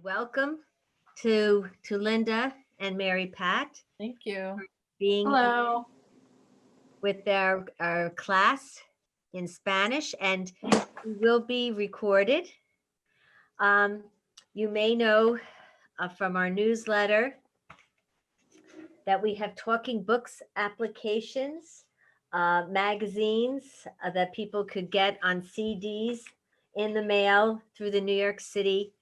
Welcome to Linda and Mary Pat Thank you. being Hello. with our class in Spanish, and we will be recorded. You may know from our newsletter that we have talking books applications, magazines that people could get on CDs in the mail through the New York City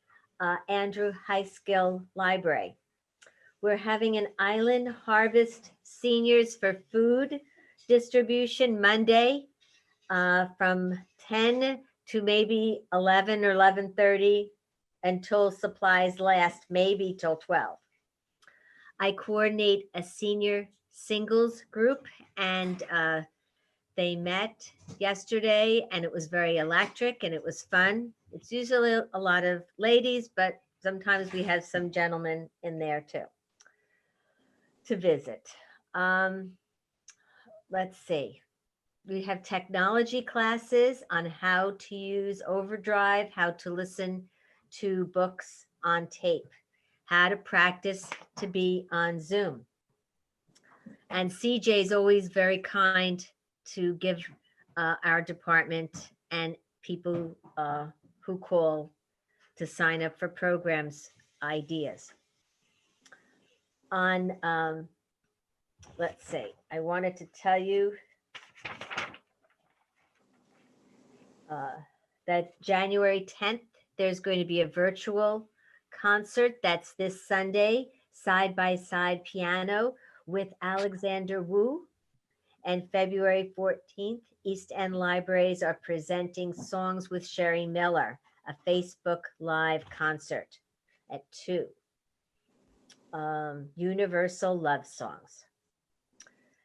Andrew High Skill Library. We're having an Island Harvest Seniors for Food distribution Monday from 10 to maybe 11 or 11:30 until supplies last, maybe till 12. I coordinate a senior singles group, and they met yesterday, and it was very electric and it was fun. It's usually a lot of ladies, but sometimes we have some gentlemen in there too to visit. Let's see. We have technology classes on how to use Overdrive, how to listen to books on tape, how to practice to be on Zoom. And CJ is always very kind to give our department and people who call to sign up for programs ideas. On, let's see, I wanted to tell you that January 10th, there's going to be a virtual concert. That's this Sunday, Side by Side Piano with Alexander Wu. And February 14th, East End Libraries are presenting Songs with Sherry Miller, a Facebook Live concert at 2. Universal Love Songs.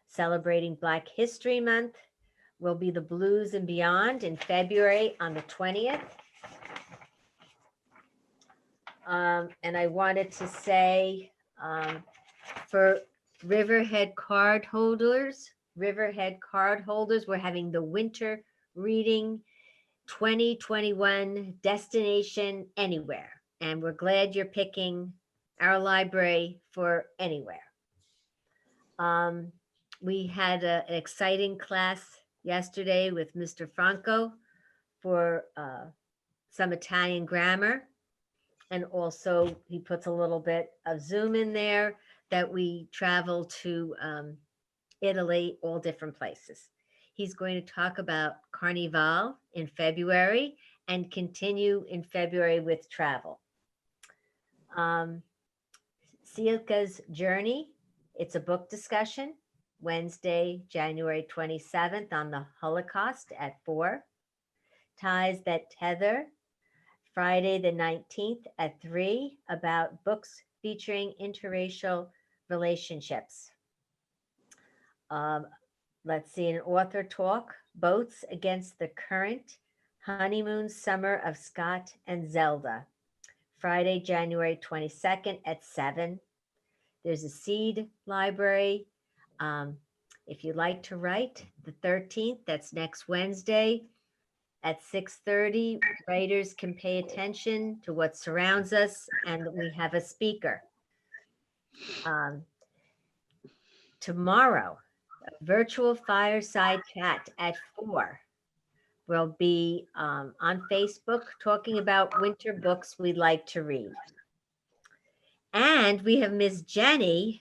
Celebrating Black History Month will be the Blues and Beyond in February on the 20th. And I wanted to say for Riverhead card holders, we're having the Winter Reading 2021 Destination Anywhere. And we're glad you're picking our library for anywhere. We had an exciting class yesterday with Mr. Franco for some Italian grammar. And also he puts a little bit of Zoom in there that we travel to Italy, all different places. He's going to talk about Carnival in February and continue in February with travel. Silka's Journey, it's a book discussion, Wednesday, January 27th on the Holocaust at 4. Ties That Tether, Friday the 19th at 3, about books featuring interracial relationships. Let's see, an author talk, Boats Against the Current, Honeymoon Summer of Scott and Zelda, Friday, January 22nd at 7. There's a seed library. If you'd like to write, the 13th, that's next Wednesday at 6:30, writers can pay attention to what surrounds us, and we have a speaker. Tomorrow, a virtual fireside chat at 4. We'll be on Facebook talking about winter books we'd like to read. And we have Miss Jenny,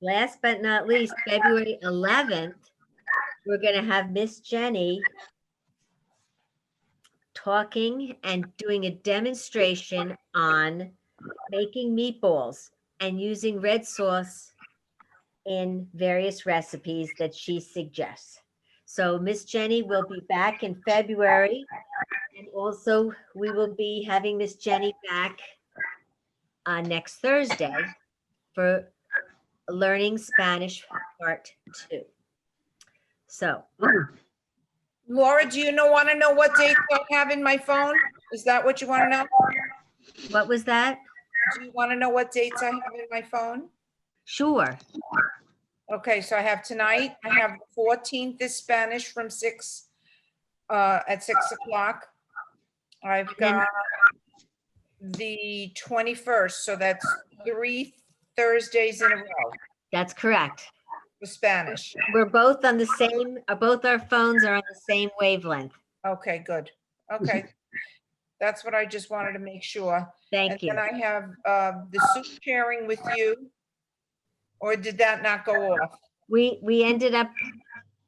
last but not least, February 11th, we're going to have Miss Jenny talking and doing a demonstration on making meatballs and using red sauce in various recipes that she suggests. So Miss Jenny will be back in February, and also we will be having Miss Jenny back next Thursday for Learning Spanish Part 2. So, Laura, do you want to know what dates I have in my phone? Is that what you want to know? what was that? Do you want to know what dates I have in my phone? Sure. Okay, so I have tonight, I have the 14th is Spanish from 6 at 6 o'clock. I've got the 21st, so that's 3 Thursdays in a row That's correct. for Spanish. We're both on the same, both our phones are on the same wavelength. Okay, good. Okay. That's what I just wanted to make sure. Thank you. And then I have the soup sharing with you. Or did that not go off? We ended up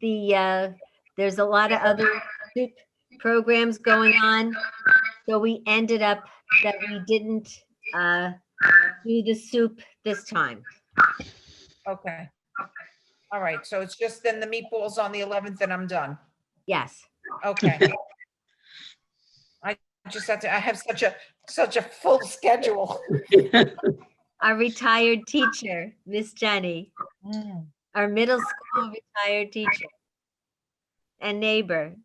there's a lot of other soup programs going on. So we ended up that we didn't do the soup this time. Okay. All right, so it's just then the meatballs on the 11th and I'm done. Yes. Okay. I just have to, I have such a full schedule. Our retired teacher, Miss Jenny, our middle school retired teacher and neighbor.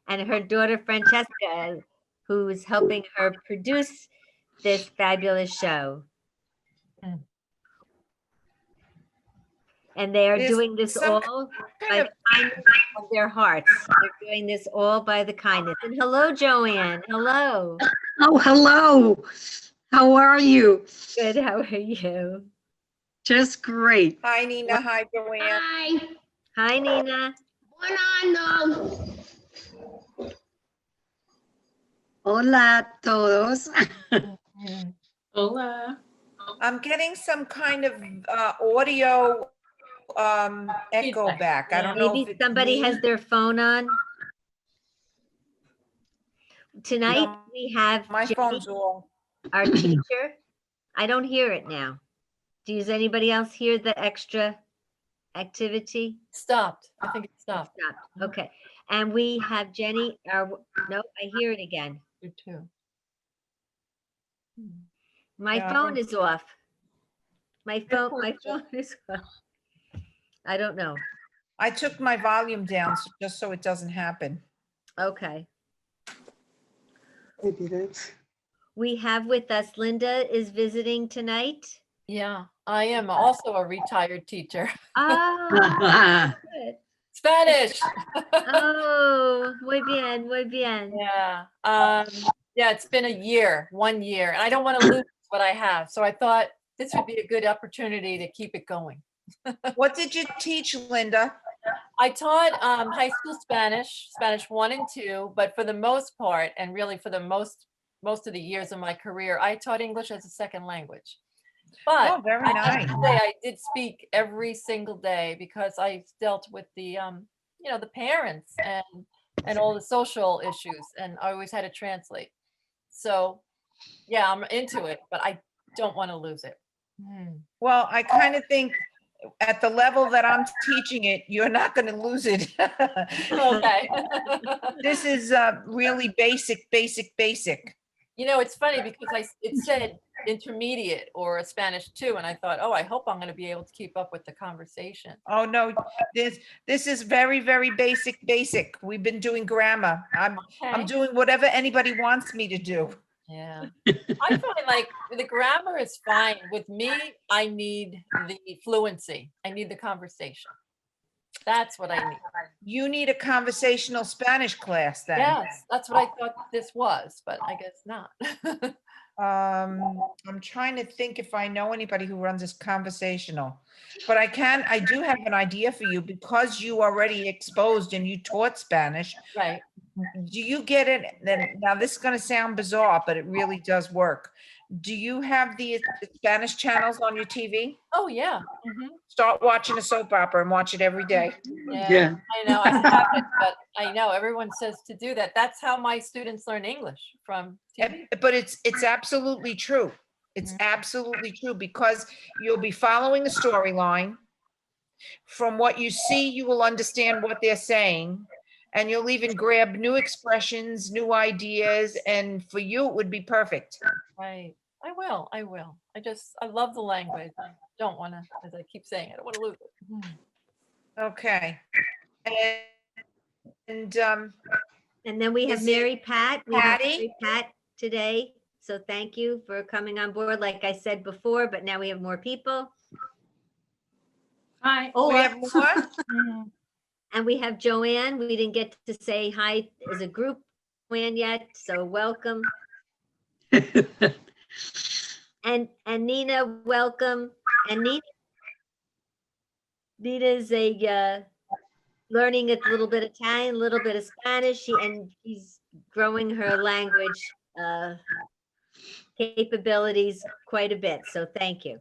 And her daughter Francesca, who's helping her produce this fabulous show. And they are There's doing this some all by kind the kindness of their hearts. They're doing this all by the kindness. And hello, Joanne. Hello. Oh, hello. How are you? Good. How are you? Just great. Hi, Nina. Hi, Joanne. Hi. Hi, Nina. Buonanno. Hola a todos. Hola. I'm getting some kind of audio echo Feedback. back. I don't know if Maybe it's somebody me. has their phone on. Tonight No, we have My Jenny, phone's all. our teacher. I don't hear it now. Does anybody else hear the extra activity? Stopped. I think it stopped. Stopped. Okay. And we have Jenny, no, I hear it again. You too. My Yeah, phone is off. My phone poor is off. I don't know. I took my volume down just so it doesn't happen. Okay. We have with us Linda is visiting tonight. Yeah, I am also a retired teacher. Ah, good. Spanish. Oh, muy bien, muy bien. Yeah. Yeah, it's been a year, 1 year, and I don't want to lose what I have. So I thought this would be a good opportunity to keep it going. What did you teach, Linda? I taught high school Spanish, Spanish 1 and 2, but for the most part, and really for the most of the years of my career, I taught English as a second language. But Oh, very I have nice. to say I did speak every single day because I dealt with the the parents and all the social issues, and I always had to translate. So yeah, I'm into it, but I don't want to lose it. Well, I kind of think at the level that I'm teaching it, you're not going to lose it. Okay. This is really basic. You know, it's funny because it said intermediate or a Spanish 2, and I thought, oh, I hope I'm going to be able to keep up with the conversation. Oh, no, this is very, very basic. We've been doing grammar. I'm Okay. doing whatever anybody wants me to do. Yeah. I find like the grammar is fine. With me, I need the fluency. I need the conversation. That's what I need. You need a conversational Spanish class then. Yes, that's what I thought this was, but I guess not. I'm trying to think if I know anybody who runs this conversational, but I do have an idea for you because you already exposed and you taught Spanish. Right. Do you get it? Then now this is going to sound bizarre, but it really does work. Do you have the Spanish channels on your TV? Oh, yeah. Start watching a soap opera and watch it every day. Yeah. I know. I haven't, but I know everyone says to do that. That's how my students learn English, from TV. But it's absolutely true. It's absolutely true because you'll be following a storyline. From what you see, you will understand what they're saying, and you'll even grab new expressions, new ideas, and for you, it would be perfect. Right. I will. I love the language. I don't want to, as I keep saying, I don't want to lose it. Okay. And And then we have Is it Mary Pat. We have Patty? Mary Pat today. So thank you for coming on board, like I said before, but now we have more people. Hi. we have more? And we have Joanne. We didn't get to say hi as a group, Joanne, yet, so welcome. And Nina, welcome. And Nina's learning a little bit Italian, a little bit of Spanish, and she's growing her language capabilities quite a bit. So thank you.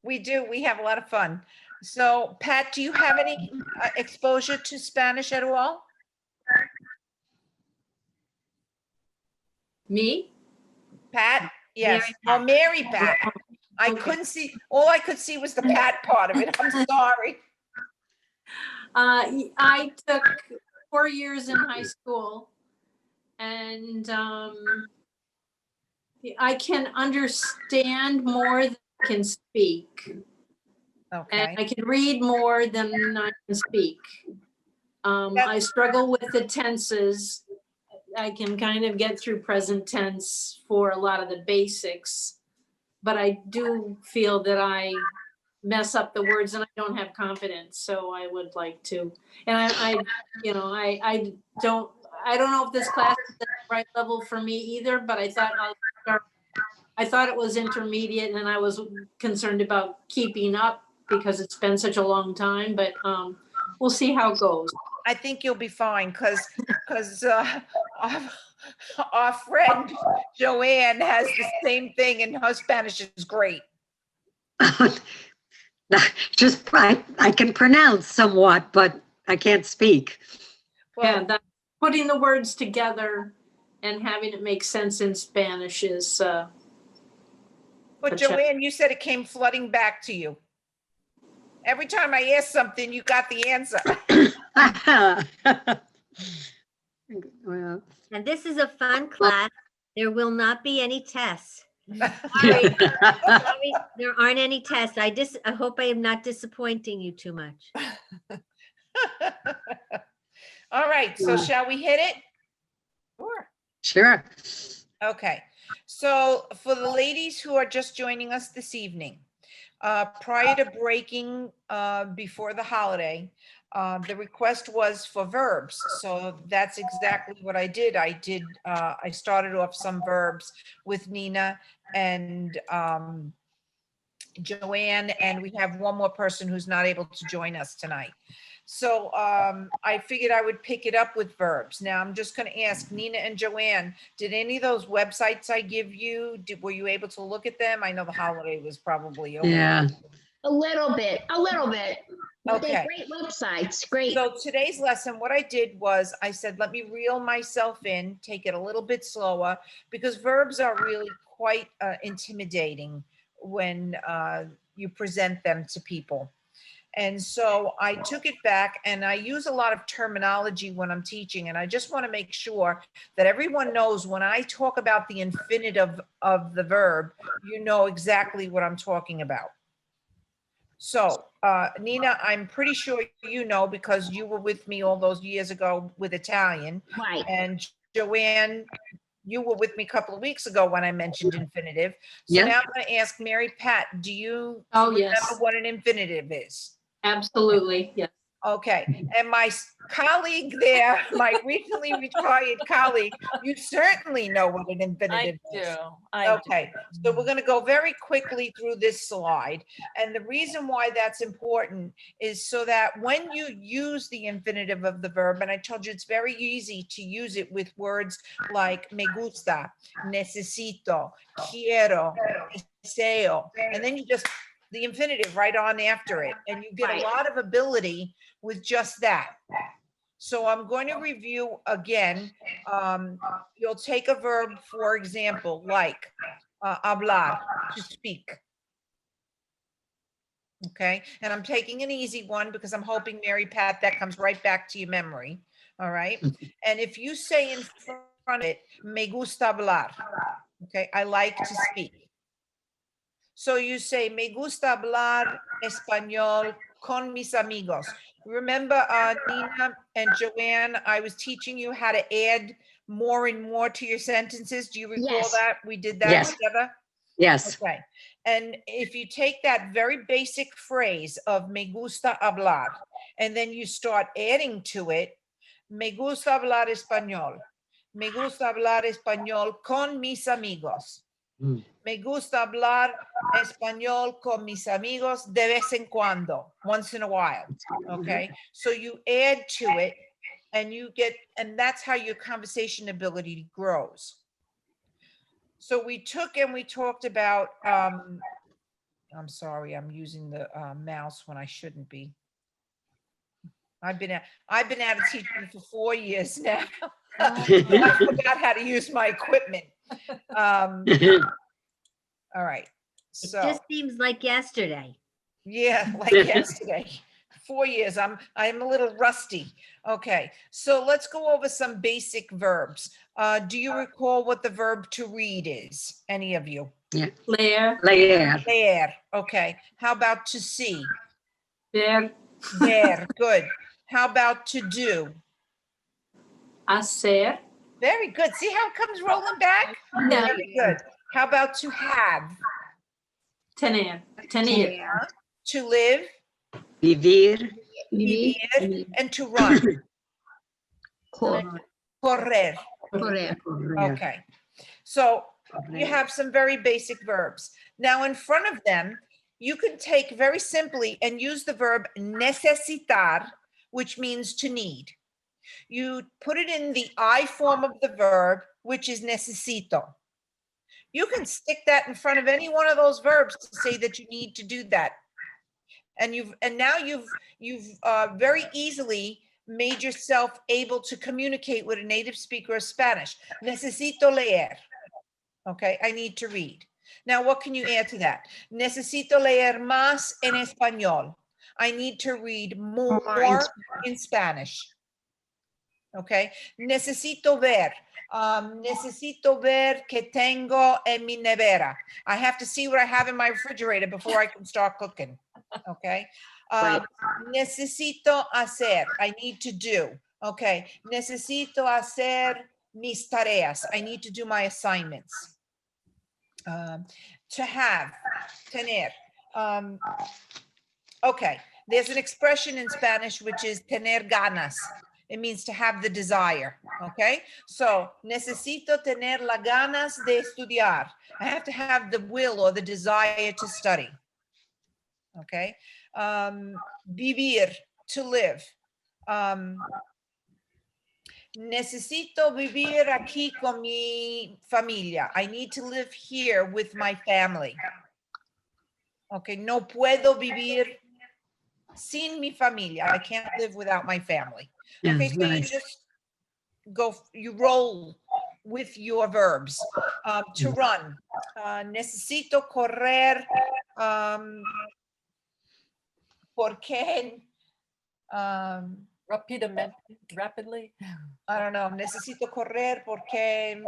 We do. We have a lot of fun. So Pat, do you have any exposure to Spanish at all? Me? Pat? Yes. Mary Oh, Mary Pat. I Okay. couldn't see, all I could see was the Pat part of it. I'm sorry. I took 4 years in high school, and I can understand more than I can speak, and Okay. I can read more than I can speak. I struggle with the tenses. I can kind of get through present tense for a lot of the basics, but I do feel that I mess up the words and I don't have confidence. So I would like to, and I don't know if this class is at the right level for me either, but I thought it was intermediate, and I was concerned about keeping up because it's been such a long time, but we'll see how it goes. I think you'll be fine because our friend Joanne has the same thing and her Spanish is great. Just, I can pronounce somewhat, but I can't speak. Yeah, that, putting the words together and having it make sense in Spanish is, But Joanne, you said it came flooding back to you. Every time I asked something, you got the answer. Well, And this is a fun class. There will not be any tests. Sorry, there aren't any tests. I hope I am not disappointing you too much. All right, so Yeah. shall we hit it? Sure. Sure. Okay, so for the ladies who are just joining us this evening, prior to breaking before the holiday, the request was for verbs. So that's exactly what I did. I started off some verbs with Nina and Joanne, and we have one more person who's not able to join us tonight. So I figured I would pick it up with verbs. Now I'm just going to ask Nina and Joanne, did any of those websites I give you, were you able to look at them? I know the holiday was probably over. Yeah. A little bit. But they're Okay. great websites, great. So today's lesson, what I did was I said, let me reel myself in, take it a little bit slower, because verbs are really quite intimidating when you present them to people. And so I took it back, and I use a lot of terminology when I'm teaching. And I just want to make sure that everyone knows when I talk about the infinitive of the verb, you know exactly what I'm talking about. So, Nina, I'm pretty sure you know because you were with me all those years ago with Italian. Right. And Joanne, you were with me a couple of weeks ago when I mentioned infinitive. So Yeah. now I'm going to ask Mary Pat, do you Oh, remember yes. what an infinitive is? Absolutely, yes. Okay, and my colleague there, my recently retired colleague, you certainly know what an I infinitive do. is. I do. Okay, so we're going to go very quickly through this slide. And the reason why that's important is so that when you use the infinitive of the verb, and I told you it's very easy to use it with words like me gusta, necesito, quiero, deseo, and then you just the infinitive right on after it, and you get Right. a lot of ability with just that. So I'm going to review again. You'll take a verb, for example, like hablar, to speak. Okay, and I'm taking an easy one because I'm hoping, Mary Pat, that comes right back to your memory. All right, and if you say in front of it, me gusta hablar, okay, I like to speak. So you say, me gusta hablar español con mis amigos. Remember, Nina and Joanne, I was teaching you how to add more and more to your sentences. Do you recall Yes. that? We did that Yes. together? Yes. Okay. And if you take that very basic phrase of me gusta hablar, and then you start adding to it, me gusta hablar español. Me gusta hablar español con mis amigos. Mm. Me gusta hablar español con mis amigos de vez en cuando, once in a while. Okay. So you add to it and you get, and that's how your conversation ability grows. So we took and we talked about, I'm sorry, I'm using the mouse when I shouldn't be. I've been out of teaching for 4 years now. I forgot how to use my equipment. All right. It So just seems like yesterday. yeah, like yesterday. 4 years. I'm a little rusty. Okay. So let's go over some basic verbs. Do you recall what the verb to read is? Any of you? Leer, Leer. Leer. Okay. How about to see? ver, Ver. Good. How about to do? hacer, Very good. See how it comes rolling back? yeah, Very good. How about to have? tener, tener, To live, Vivir. vivir, and to run. Correr. Correr. Correr. Okay. So you have some very basic verbs. Now in front of them, you can take very simply and use the verb necesitar, which means to need. You put it in the I form of the verb, which is necesito. You can stick that in front of any one of those verbs to say that you need to do that. And now you've very easily made yourself able to communicate with a native speaker of Spanish. Necesito leer. Okay, I need to read. Now, what can you add to that? Necesito leer más en español. I need to read more in Spanish. Okay, necesito ver. Necesito ver que tengo en mi nevera. I have to see what I have in my refrigerator before I can start cooking. Okay. Necesito hacer. I need to do. Okay. Necesito hacer mis tareas. I need to do my assignments. To have, tener. Okay. There's an expression in Spanish which is tener ganas. It means to have the desire. Okay. So necesito tener las ganas de estudiar. I have to have the will or the desire to study. Okay. Vivir, to live. Necesito vivir aquí con mi familia. I need to live here with my family. Okay. No puedo vivir sin mi familia. I can't live without my family. Okay. Yes, So you nice. just you roll with your verbs. To run. Necesito correr. Porque rapidly. I don't know, necesito correr porque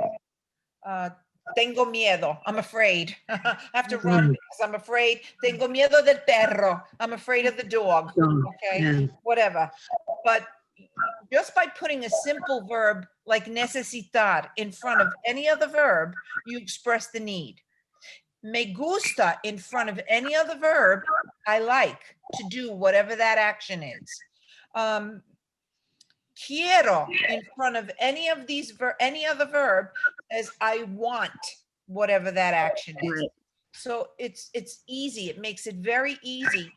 tengo miedo. I'm afraid. I have to run because I'm afraid. Tengo miedo del perro. I'm afraid of the dog. Okay, Yeah. whatever. But just by putting a simple verb like necesitar in front of any other verb, you express the need. Me gusta in front of any other verb, I like to do whatever that action is. Quiero in front of any of these any other verb as I want whatever that action is. Right. So it's easy. It makes it very easy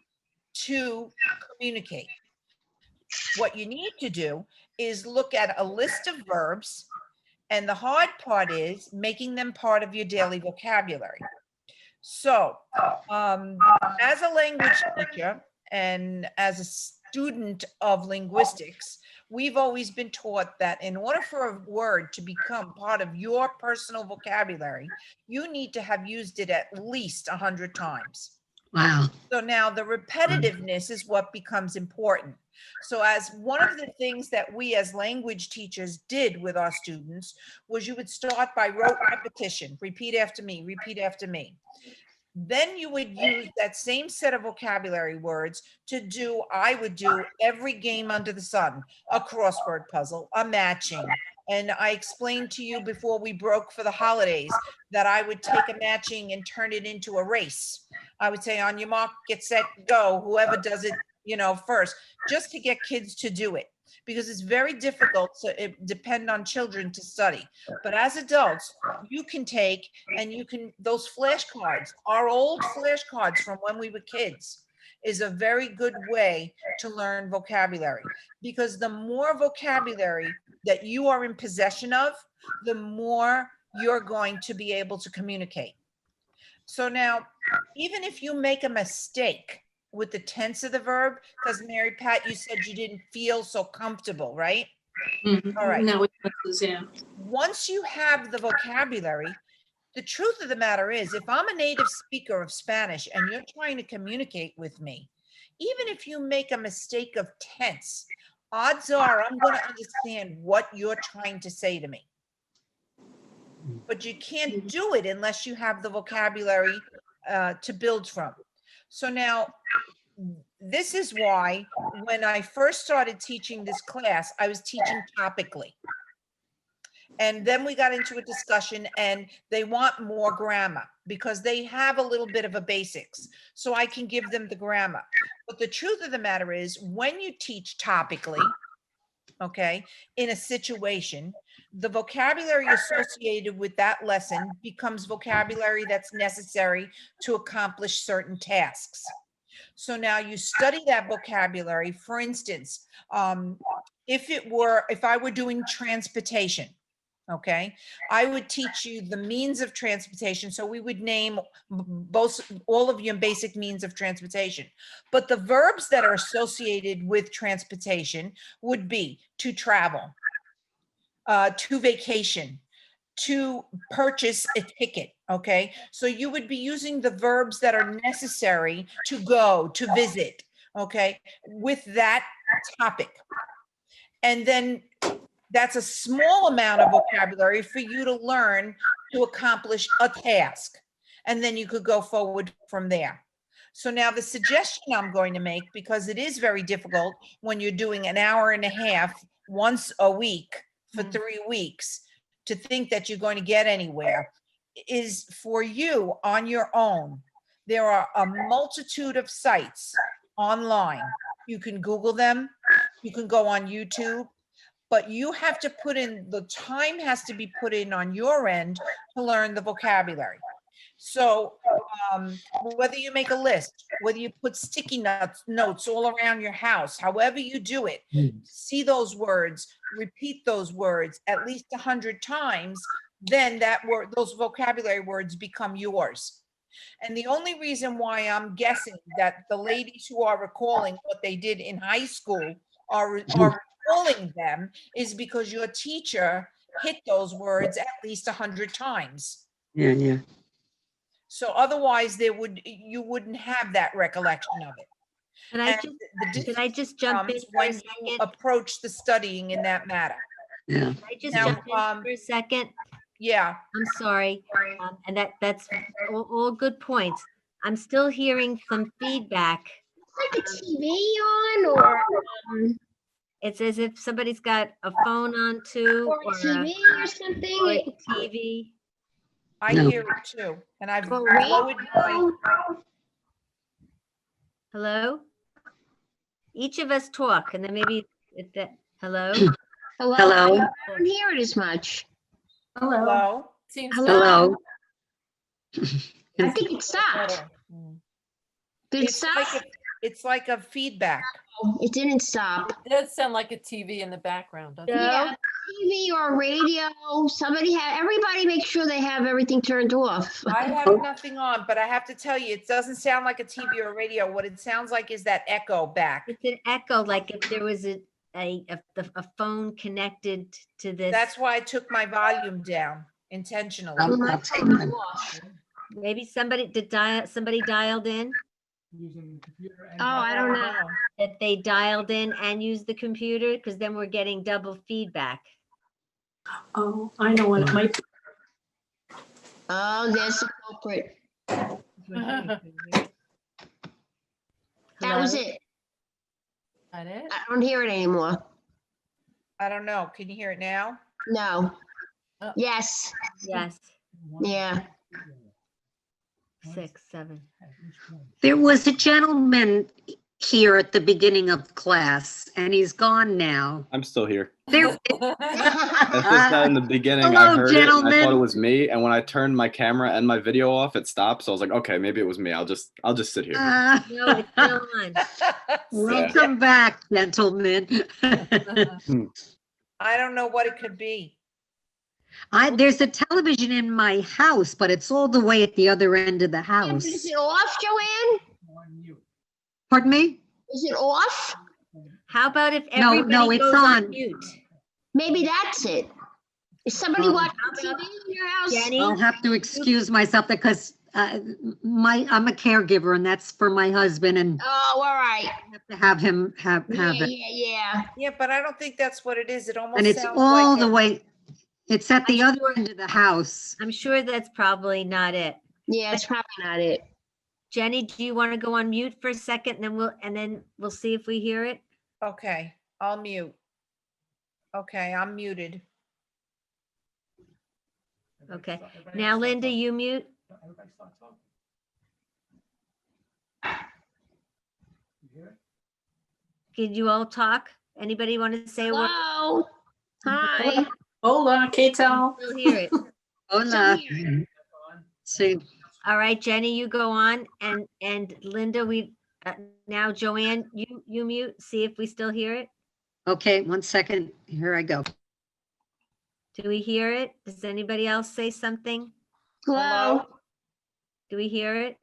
to communicate. What you need to do is look at a list of verbs, and the hard part is making them part of your daily vocabulary. So, as a language teacher and as a student of linguistics, we've always been taught that in order for a word to become part of your personal vocabulary, you need to have used it at least 100 times. Wow. So now the repetitiveness is what becomes important. So as one of the things that we as language teachers did with our students was you would start by rote repetition, repeat after me, repeat after me. Then you would use that same set of vocabulary words to do, I would do every game under the sun, a crossword puzzle, a matching. And I explained to you before we broke for the holidays that I would take a matching and turn it into a race. I would say on your mark, get set, go, whoever does it, first, just to get kids to do it. because it's very difficult to depend on children to study. But as adults, you can take and you can, those flashcards, our old flashcards from when we were kids is a very good way to learn vocabulary, because the more vocabulary that you are in possession of, the more you're going to be able to communicate. So now, even if you make a mistake with the tense of the verb, because Mary Pat, you said you didn't feel so comfortable, right? All right. No, yeah. Once you have the vocabulary, the truth of the matter is, if I'm a native speaker of Spanish and you're trying to communicate with me, even if you make a mistake of tense, odds are I'm going to understand what you're trying to say to me. But you can't do it unless you have the vocabulary to build from. So now, this is why when I first started teaching this class, I was teaching topically. And then we got into a discussion and they want more grammar because they have a little bit of a basics. So I can give them the grammar. But the truth of the matter is, when you teach topically, okay, in a situation, the vocabulary associated with that lesson becomes vocabulary that's necessary to accomplish certain tasks. So now you study that vocabulary. For instance, if I were doing transportation, okay, I would teach you the means of transportation. So we would name all of your basic means of transportation. But the verbs that are associated with transportation would be to travel, to vacation, to purchase a ticket, okay? So you would be using the verbs that are necessary to go, to visit, okay, with that topic. And then that's a small amount of vocabulary for you to learn to accomplish a task. And then you could go forward from there. So now the suggestion I'm going to make, because it is very difficult when you're doing an hour and a half once a week for 3 weeks, to think that you're going to get anywhere, is for you on your own. There are a multitude of sites online. You can Google them, you can go on YouTube, but you have to put in, the time has to be put in on your end to learn the vocabulary. So whether you make a list, whether you put sticky notes all around your house, however you do it, see those words, repeat those words at least 100 times, then those vocabulary words become yours. And the only reason why I'm guessing that the ladies who are recalling what they did in high school are recalling them is because your teacher hit those words at least 100 times. Yeah. So otherwise you wouldn't have that recollection of it. Can I just jump in Comes for a when you second? approach the studying in that matter. Yeah. Can I just Now, jump in for a second? Yeah, I'm sorry. And that's all good points. I'm still hearing some feedback. Like a TV on or It's as if somebody's got a phone on too, or a TV or or something. a TV. I No. hear it too. And I've Or lowered my, radio. Hello? Each of us talk and then maybe hello? Hello. Hello? I don't hear it as much. hello? Seems Hello? Hello? I think it stopped. better. Did it It's stop? it's like a feedback. It didn't stop. It does sound like a TV in the background, doesn't it? Yeah, TV or radio, everybody make sure they have everything turned off. I have nothing on, but I have to tell you, it doesn't sound like a TV or radio. What it sounds like is that echo back. It's an echo, like if there was a phone connected to this. That's why I took my volume down intentionally. I'll take mine. Maybe somebody dialed in, Oh, I don't know. that they dialed in and used the computer, because then we're getting double feedback. Oh, I know what it might be. Oh, there's the culprit. That was Hello? it. That is? I don't hear it anymore. I don't know. Can you hear it now? No. Oh. Yes. Yes, Yeah. 6, 7. There was a gentleman here at the beginning of class, and he's gone now. I'm still here. There, It's just that in the beginning, I Hello, heard it and I thought it gentlemen. was me. And when I turned my camera and my video off, it stopped. So I was like, okay, maybe it was me. I'll just sit here. No, it's still on. Welcome back, gentlemen. I don't know what it could be. There's a television in my house, but it's all the way at the other end of the Is house. it off, Joanne? Pardon me? Is it off? How about if No, everybody it's goes on on. mute? Maybe that's it. Is somebody Oh. watching How TV about in your house? Jenny? I'll have to excuse myself because I'm a caregiver and that's for my husband, and Oh, all right. I have to have him have Yeah, it. yeah. Yeah, but I don't think that's what it is. It almost And it's sounds all like the it- way, it's at the I'm other sure- end of the house. I'm sure that's probably not it. Yeah, it's probably not it. Jenny, do you want to go on mute for a second, and then we'll see if we hear it? Okay, I'll mute. Okay, I'm muted. Okay. Now, Linda, you mute? Can you all talk? Anybody want to say a word? Hello? Hi. Hola, ¿qué tal? Still hear it. Hola. Still See, All right, Jenny, you go on, and Linda, now Joanne, you mute, see if we still hear it. okay, 1 second. Here I go. Do we hear it? Does anybody else say something? Hello? Do we hear it?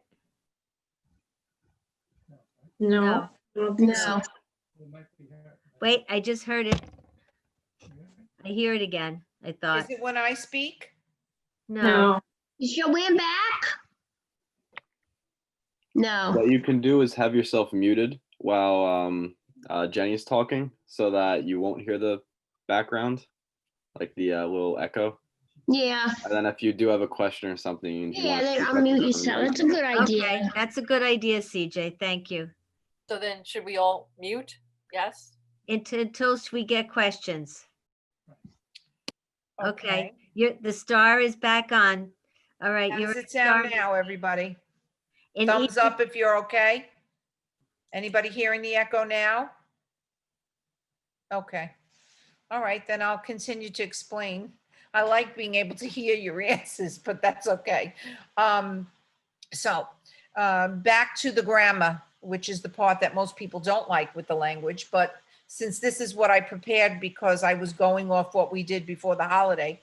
No, I don't think so. No. Wait, I just heard it. I hear it again, I Is thought. it when I speak? No, No. Is Joanne back? No. What you can do is have yourself muted while Jenny's talking so that you won't hear the background, like the little echo. Yeah. And then if you do have a question or something, and you Yeah, want to then speak up, unmute you yourself. unmute. That's a good okay, idea. that's a good idea, CJ, thank you. So then should we all mute? Yes? Until we get questions. Okay, the star is back on. All right, How you're. does at it sound star- now, everybody? in Thumbs each- up if you're okay. Anybody hearing the echo now? Okay. All right, then I'll continue to explain. I like being able to hear your answers, but that's okay. Back to the grammar, which is the part that most people don't like with the language, but since this is what I prepared because I was going off what we did before the holiday,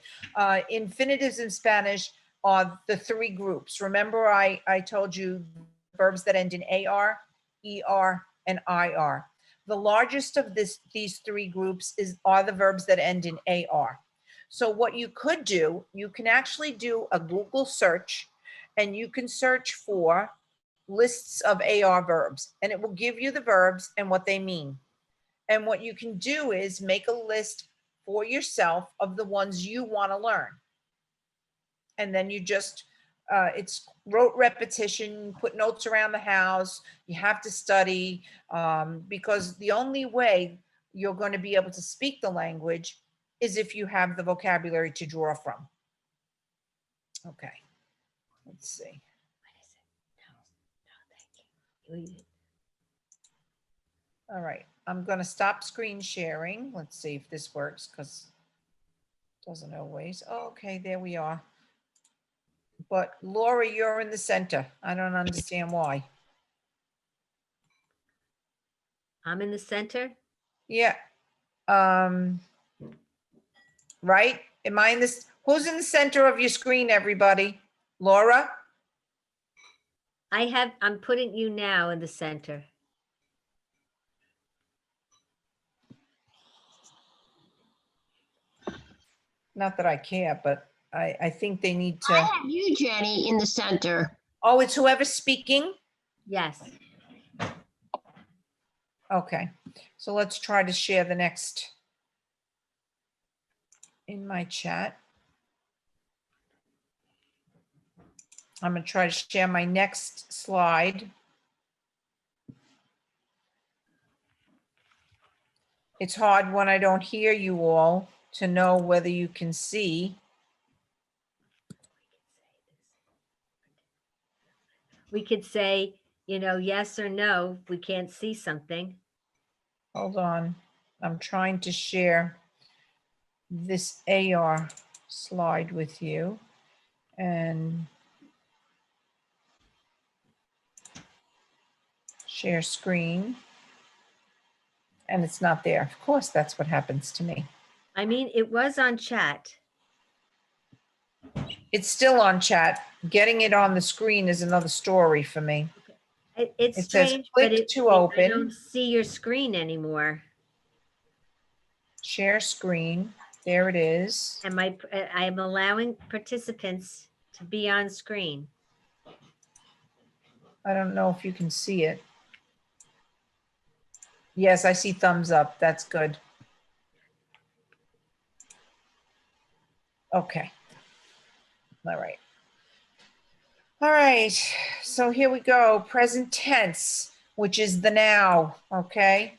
infinitives in Spanish are the three groups. Remember, I told you verbs that end in AR, ER, and IR. The largest of these three groups are the verbs that end in AR. So what you could do, you can actually do a Google search and you can search for lists of AR verbs and it will give you the verbs and what they mean. And what you can do is make a list for yourself of the ones you want to learn. And then you just, it's rote repetition, put notes around the house. You have to study because the only way you're going to be able to speak the language is if you have the vocabulary to draw from. Okay, let's see. All right, I'm going to stop screen sharing. Let's see if this works because it doesn't always. Oh, okay, there we are. But Laura, you're in the center. I don't understand why. I'm in the center. Yeah. Right? Am I in this? Who's in the center of your screen, everybody? Laura? I'm putting you now in the center. Not that I care, but I think they need I to. have you, Jenny, in the center. Oh, it's whoever's speaking? Yes. Okay, so let's try to share the next in my chat. I'm going to try to share my next slide. It's hard when I don't hear you all to know whether you can see. We could say yes or no. We can't see something. Hold on. I'm trying to share this AR slide with you. And share screen. And it's not there. Of course, that's what happens to me. I mean, it was on chat. It's still on chat. Getting it on the screen is another story for me. It's It says strange, but click to I open, don't see your screen anymore. share screen. There it is. And I am allowing participants to be on screen. I don't know if you can see it. Yes, I see thumbs up. That's good. Okay. All right. All right. So here we go. Present tense, which is the now. Okay.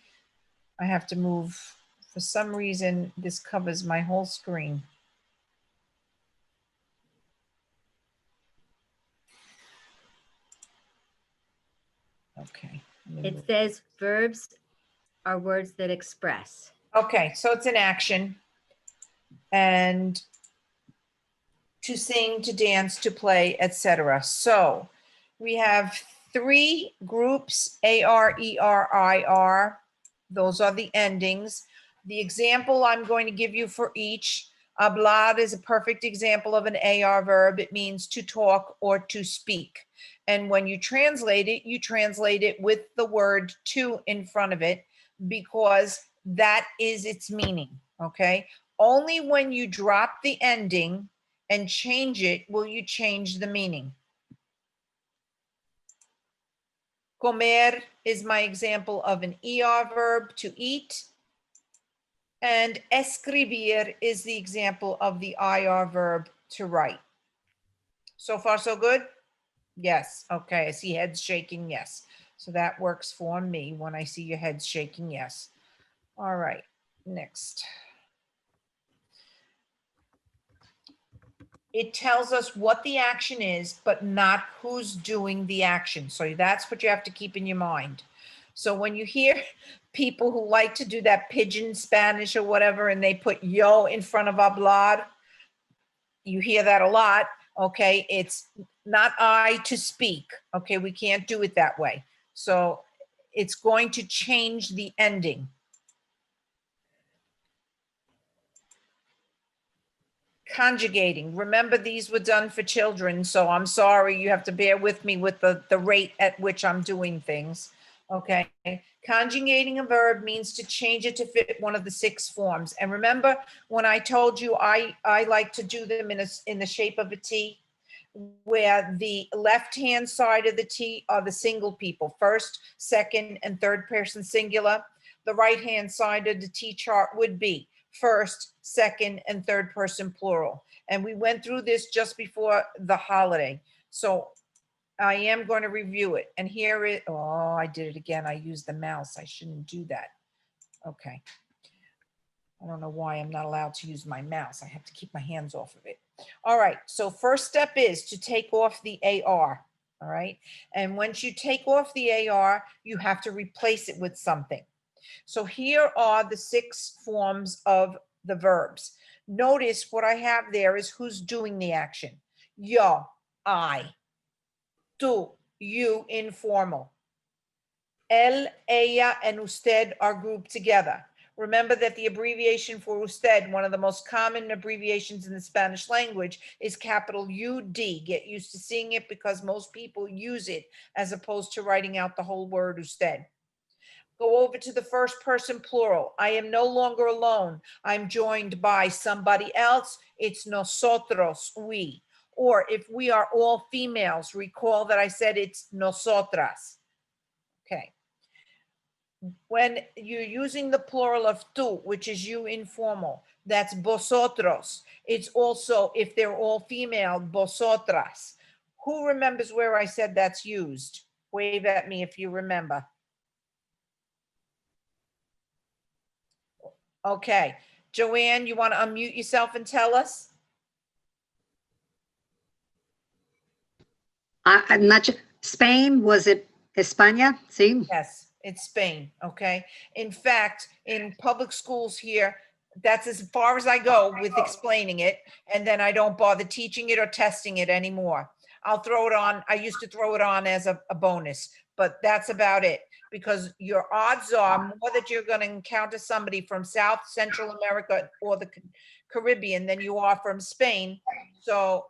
I have to move. For some reason, this covers my whole screen. Okay. let me It move. says verbs are words that express. Okay, so it's an action. And to sing, to dance, to play, etc. So we have 3 groups, AR, ER, IR. Those are the endings. The example I'm going to give you for each, hablar is a perfect example of an AR verb. It means to talk or to speak. And when you translate it with the word to in front of it because that is its meaning, okay? Only when you drop the ending and change it will you change the meaning. Comer is my example of an ER verb, to eat. And escribir is the example of the IR verb, to write. So far, so good? Yes. Okay. I see heads shaking. Yes. So that works for me when I see your heads shaking. Yes. All right. Next. It tells us what the action is, but not who's doing the action. So that's what you have to keep in your mind. So when you hear people who like to do that pigeon Spanish or whatever, and they put yo in front of hablar, you hear that a lot. Okay. It's not I to speak. Okay. We can't do it that way. So it's going to change the ending. Conjugating. Remember, these were done for children, so I'm sorry. You have to bear with me with the rate at which I'm doing things. Okay. Conjugating a verb means to change it to fit one of the 6 forms. And remember when I told you I like to do them in the shape of a T, where the left-hand side of the T are the single people, first, second, and third person singular. The right-hand side of the T chart would be first, second, and third person plural. And we went through this just before the holiday. So I am going to review it. And here it, oh, I did it again. I used the mouse. I shouldn't do that. Okay. I don't know why I'm not allowed to use my mouse. I have to keep my hands off of it. All right. So first step is to take off the AR. All right. And once you take off the AR, you have to replace it with something. So here are the 6 forms of the verbs. Notice what I have there is who's doing the action. Yo, I. Tú, you, informal. Él, ella, and usted are grouped together. Remember that the abbreviation for usted, one of the most common abbreviations in the Spanish language, is capital UD. Get used to seeing it because most people use it as opposed to writing out the whole word usted. Go over to the first person plural. I am no longer alone. I'm joined by somebody else. It's nosotros, we. Or if we are all females, recall that I said it's nosotras. Okay. When you're using the plural of tú, which is you informal, that's vosotros. It's also, if they're all female, vosotras. Who remembers where I said that's used? Wave at me if you remember. Okay. Joanne, you want to unmute yourself and tell us? I'm not sure. Spain, was it España, sí. Yes, it's Spain, okay? In fact, in public schools here, that's as far as I go with explaining it, and then I don't bother teaching it or testing it anymore. I'll throw it on, I used to throw it on as a bonus, but that's about it. Because your odds are more that you're gonna encounter somebody from South Central America or the Caribbean than you are from Spain. So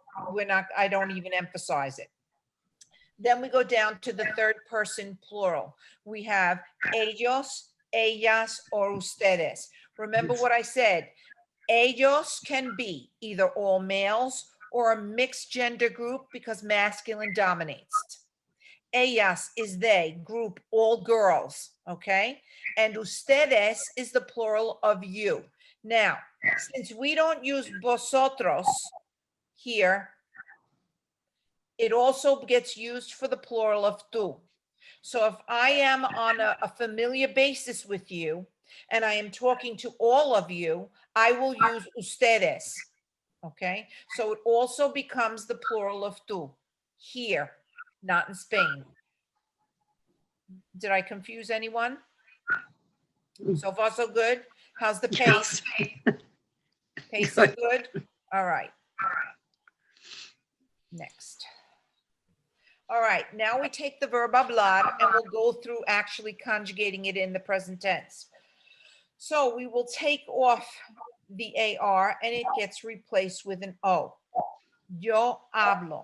I don't even emphasize it. Then we go down to the third person plural. We have ellos, ellas, or ustedes. Remember what I said. Ellos can be either all males or a mixed gender group because masculine dominates. Ellas is they, group, all girls, okay? And ustedes is the plural of you. Now, since we don't use vosotros here, it also gets used for the plural of tú. So if I am on a familiar basis with you and I am talking to all of you, I will use ustedes. Okay, so it also becomes the plural of tú here, not in Spain. Did I confuse anyone? So far, so good. How's the pace? Pace is good? All right. Next. All right, now we take the verb hablar and we'll go through actually conjugating it in the present tense. So we will take off the AR and it gets replaced with an O. Yo hablo.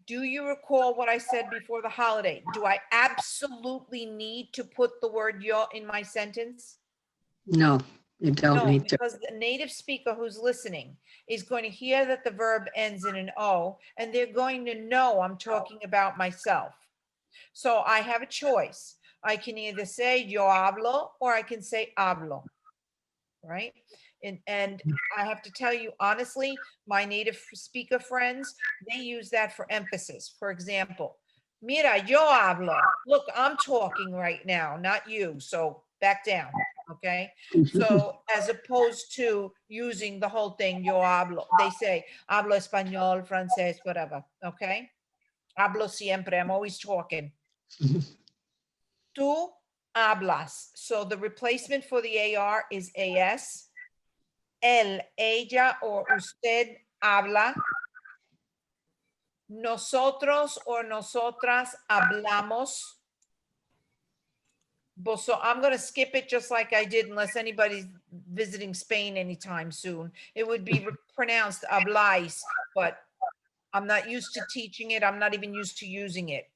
Do you recall what I said before the holiday? Do I absolutely need to put the word yo in my sentence? No, you don't No, need to. because the native speaker who's listening is going to hear that the verb ends in an O, and they're going to know I'm talking about myself. So I have a choice. I can either say yo hablo or I can say hablo, right? And I have to tell you honestly, my native speaker friends, they use that for emphasis. For example, mira, yo hablo. Look, I'm talking right now, not you. So back down, okay? So as opposed to using the whole thing, yo hablo, they say hablo español, francés, whatever, okay? Hablo siempre, I'm always talking. Tú hablas. So the replacement for the AR is AS. Él, ella, or usted habla. Nosotros or nosotras hablamos. So I'm going to skip it just like I did, unless anybody's visiting Spain anytime soon. It would be pronounced habláis, but I'm not used to teaching it. I'm not even used to using it.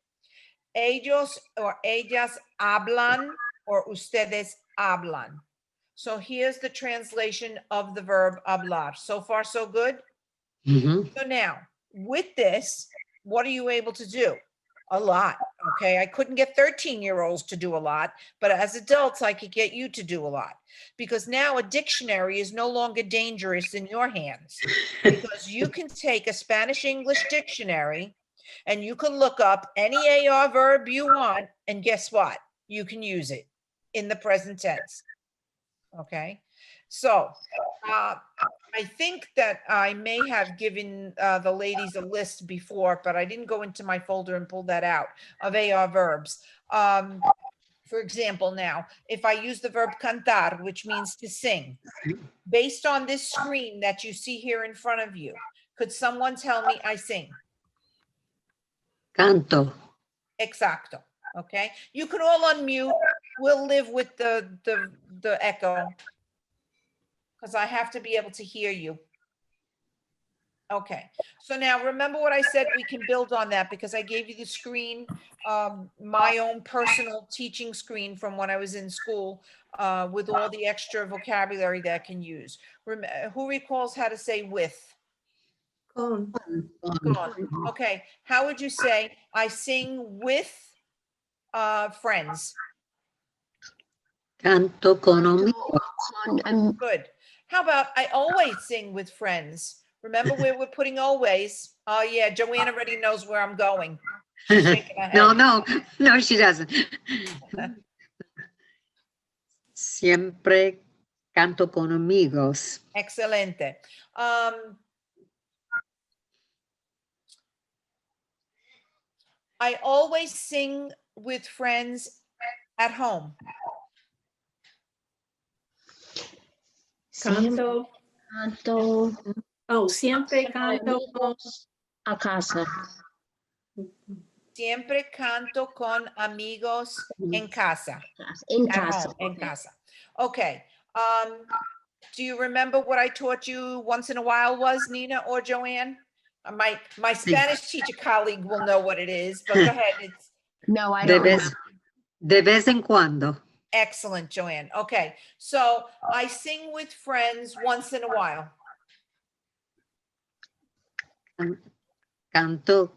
Ellos or ellas hablan or ustedes hablan. So here's the translation of the verb hablar. So far, so good? Mhm. So now, with this, what are you able to do? A lot, okay? I couldn't get 13-year-olds to do a lot, but as adults, I could get you to do a lot. Because now a dictionary is no longer dangerous in your hands. Because you can take a Spanish-English dictionary and you can look up any AR verb you want, and guess what? You can use it in the present tense. Okay, so I think that I may have given the ladies a list before, but I didn't go into my folder and pull that out of AR verbs. For example, now, if I use the verb cantar, which means to sing, based on this screen that you see here in front of you, could someone tell me I sing? Canto. Exacto. Okay, you can all unmute. We'll live with the echo because I have to be able to hear you. Okay, so now remember what I said, we can build on that because I gave you the screen, my own personal teaching screen from when I was in school, with all the extra vocabulary that I can use. Who recalls how to say with? Con. Okay, how would you say I sing with friends? Canto con amigos. Good. How about I always sing with friends? Remember where we're putting always? Oh yeah, Joanne already knows where I'm going. She's shaking her head. No, she doesn't. Siempre canto con amigos. Excelente. I always sing with friends at home. Canto. Canto Oh, siempre con canto con. amigos a casa. Siempre canto con amigos en casa. En At casa. home, en casa. Okay. Do you remember what I taught you once in a while was, Nina or Joanne? My Spanish teacher colleague will know what it is, but go ahead. It's No, I De don't. vez, de vez en cuando. excellent, Joanne. Okay. So I sing with friends once in a while. Canto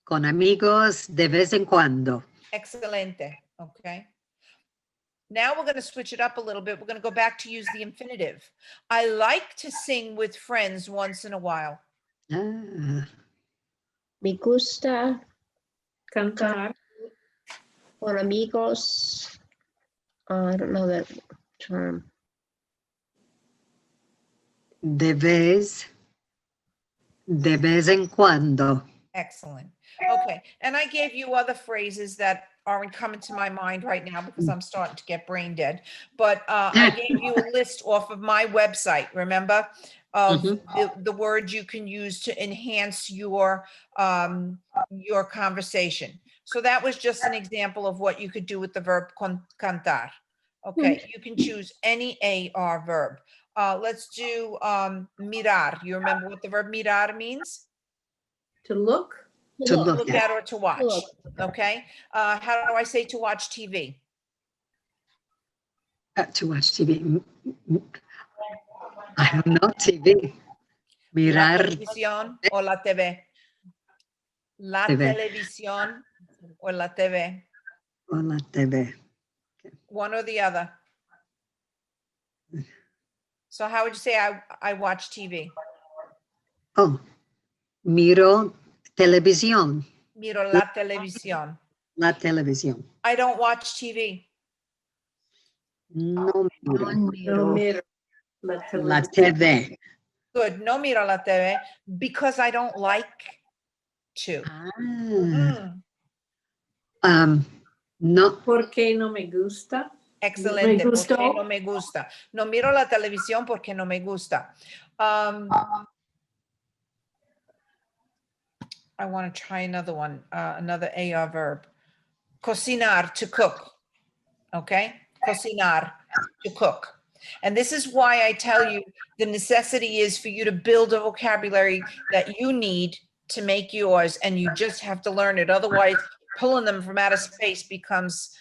con amigos de vez en cuando. Excelente. Okay. Now we're going to switch it up a little bit. We're going to go back to use the infinitive. I like to sing with friends once in a while. Ah, Me gusta Cantar. con amigos. I don't know that term. de vez en cuando. Excellent. Okay. And I gave you other phrases that aren't coming to my mind right now because I'm starting to get brain dead. But I gave you a list off of my website, remember? Of the words you can use to enhance your conversation. So that was just an example of what you could do with the verb cantar. Okay, you can choose any AR verb. Let's do mirar. You remember what the verb mirar means? To look. To Look, Look at or to watch. Look. Okay. How do I say to watch TV? To watch TV. I don't know, TV. La Mirar televisión o la TV. La TV. televisión or la TV. o la TV. One or the other. So how would you say I watch TV? Oh, miro televisión. Miro la televisión. La televisión. I don't watch TV. No miro non No miro. miro. La la televisión. TV. Good. No miro la TV because I don't like to. Ah, Mm, no, Porque no me gusta. excelente. Me gustó. Porque no me gusta. No miro la televisión porque no me gusta. I want to try another one, another AR verb. Cocinar, to cook. Okay? Cocinar, to cook. And this is why I tell you the necessity is for you to build a vocabulary that you need to make yours, and you just have to learn it. Otherwise, pulling them from outer space becomes,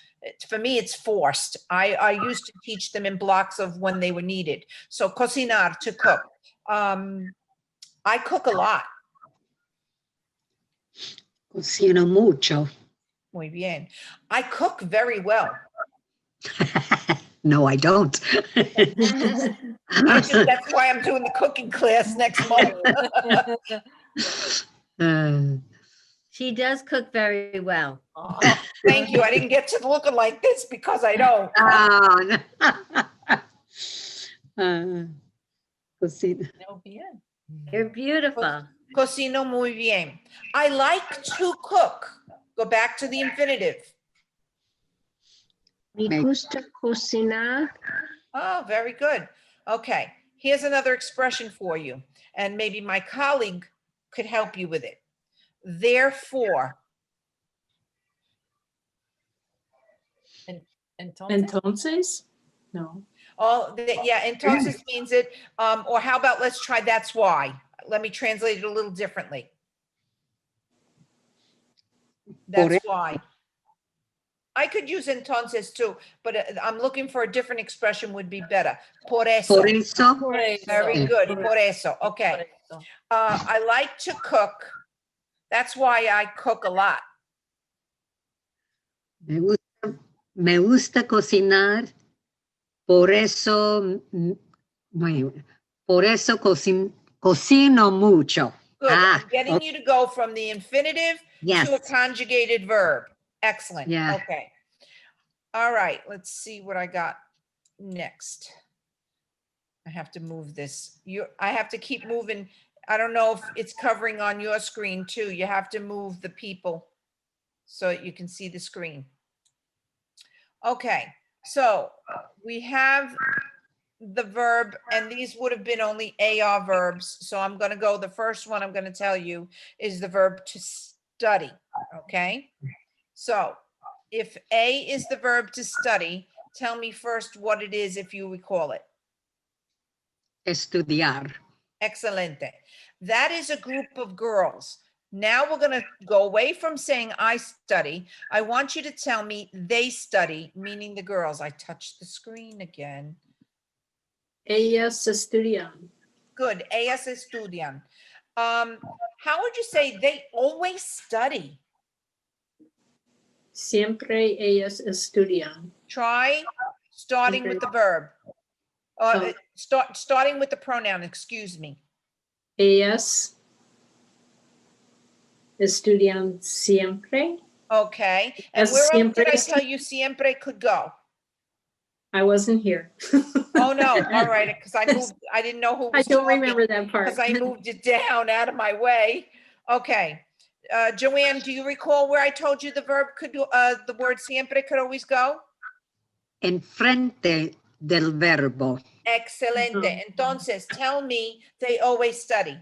for me, it's forced. I used to teach them in blocks of when they were needed. So cocinar, to cook. I cook a lot. cocino mucho. Muy bien. I cook very well. No, I don't. That's why I'm doing the cooking class next month. She does cook very well. Oh, thank you. I didn't get to looking like this because I don't. Cocina. No bien. You're beautiful. Cocino muy bien. I like to cook. Go back to the infinitive. Me gusta cocinar. Oh, very good. Okay, here's another expression for you, and maybe my colleague could help you with it. Therefore, Entonces, Entonces. No. yeah, entonces means it, or how about let's try that's why. Let me translate it a little differently. That's why. I could use entonces too, but I'm looking for a different expression would be better. Por eso. Por eso, por eso. Very good. Por eso. Okay. Por eso. I like to cook. That's why I cook a lot. me gusta cocinar. Por eso, por eso cocino mucho. Good. Ah, I'm getting you to go from the infinitive to a Yes. conjugated verb. Excellent. Yeah. Okay. All right. Let's see what I got next. I have to move this. I have to keep moving. I don't know if it's covering on your screen too. You have to move the people. so you can see the screen. Okay, so we have the verb, and these would have been only AR verbs. So I'm going to go, the first one I'm going to tell you is the verb to study. Okay, so if A is the verb to study, tell me first what it is if you recall it. Estudiar. Excelente. That is a group of girls. Now we're going to go away from saying I study. I want you to tell me they study, meaning the girls. I touched the screen again. Ellas estudian. Good. Ellas estudian. How would you say they always study? Siempre ellas estudian. Try starting with the verb. Oh. Starting with the pronoun, excuse me. Ellas estudian siempre. Okay. And As where else siempre did I tell you siempre could go? I wasn't here. Oh, no. All right. Because I moved, I didn't know who I was don't talking. remember that part. Because I moved it down out of my way. Okay. Joanne, do you recall where I told you the verb could do, the word siempre could always go? Enfrente del verbo. Excelente. Entonces, tell me they always study,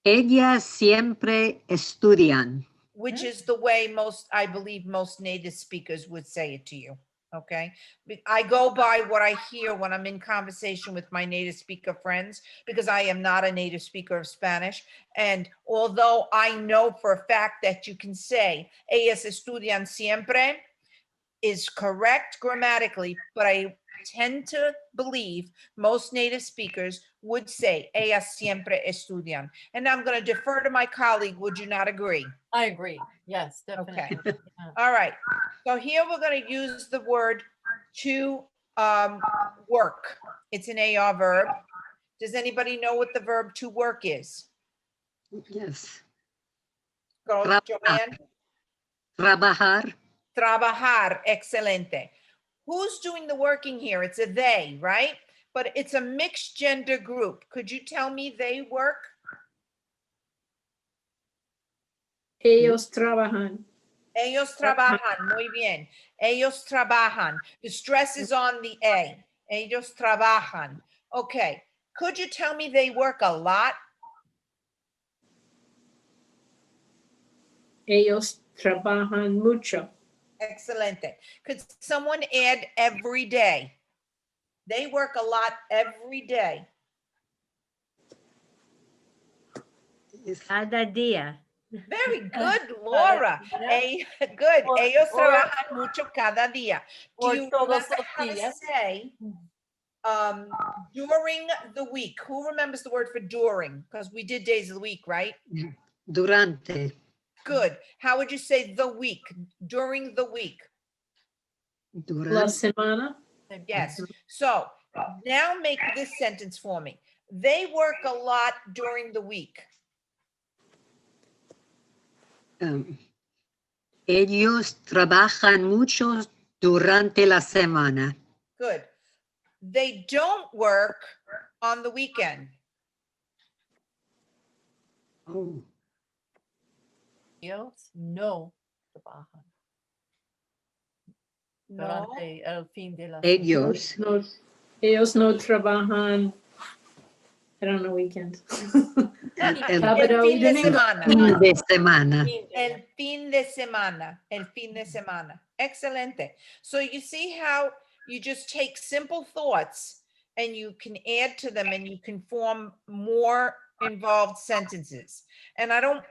Ellas siempre estudian. which is the way most, I believe most native speakers would say it to you. Okay. I go by what I hear when I'm in conversation with my native speaker friends, because I am not a native speaker of Spanish. And although I know for a fact that you can say ellas estudian siempre is correct grammatically, but I tend to believe most native speakers would say ellas siempre estudian. And I'm going to defer to my colleague. Would you not agree? I agree. Yes, definitely. Yeah. All right. So here we're going to use the word to work. It's an AR verb. Does anybody know what the verb to work is? Yes. Go, Trabajar. Joanne. Trabajar. Trabajar. Excelente. Who's doing the working here? It's a they, right? But it's a mixed gender group. Could you tell me they work? Ellos trabajan. Ellos trabajan. Muy bien. Ellos trabajan. The stress is on the A. Ellos trabajan. Okay. Could you tell me they work a lot? Ellos trabajan mucho. Excelente. Could someone add every day? They work a lot every day. Cada dia. Very good, Laura. Good. Or- Ellos or- trabajan mucho cada día. Do or you todos remember los how to días. say during the week? Who remembers the word for during? Because we did days of the week, right? Durante. Good. How would you say the week? During the week? La Durante. semana. Yes. So now make this sentence for me. They work a lot during the week. Ellos trabajan mucho durante la semana. Good. They don't work on the weekend. Oh. Ellos no trabajan No. durante el fin de la Ellos. No, ellos no trabajan. I don't know weekend. El Sábado y El fin de domingo. semana. fin de semana. El fin de semana. El fin de semana. Excelente. So you see how you just take simple thoughts and you can add to them and you can form more involved sentences. And I don't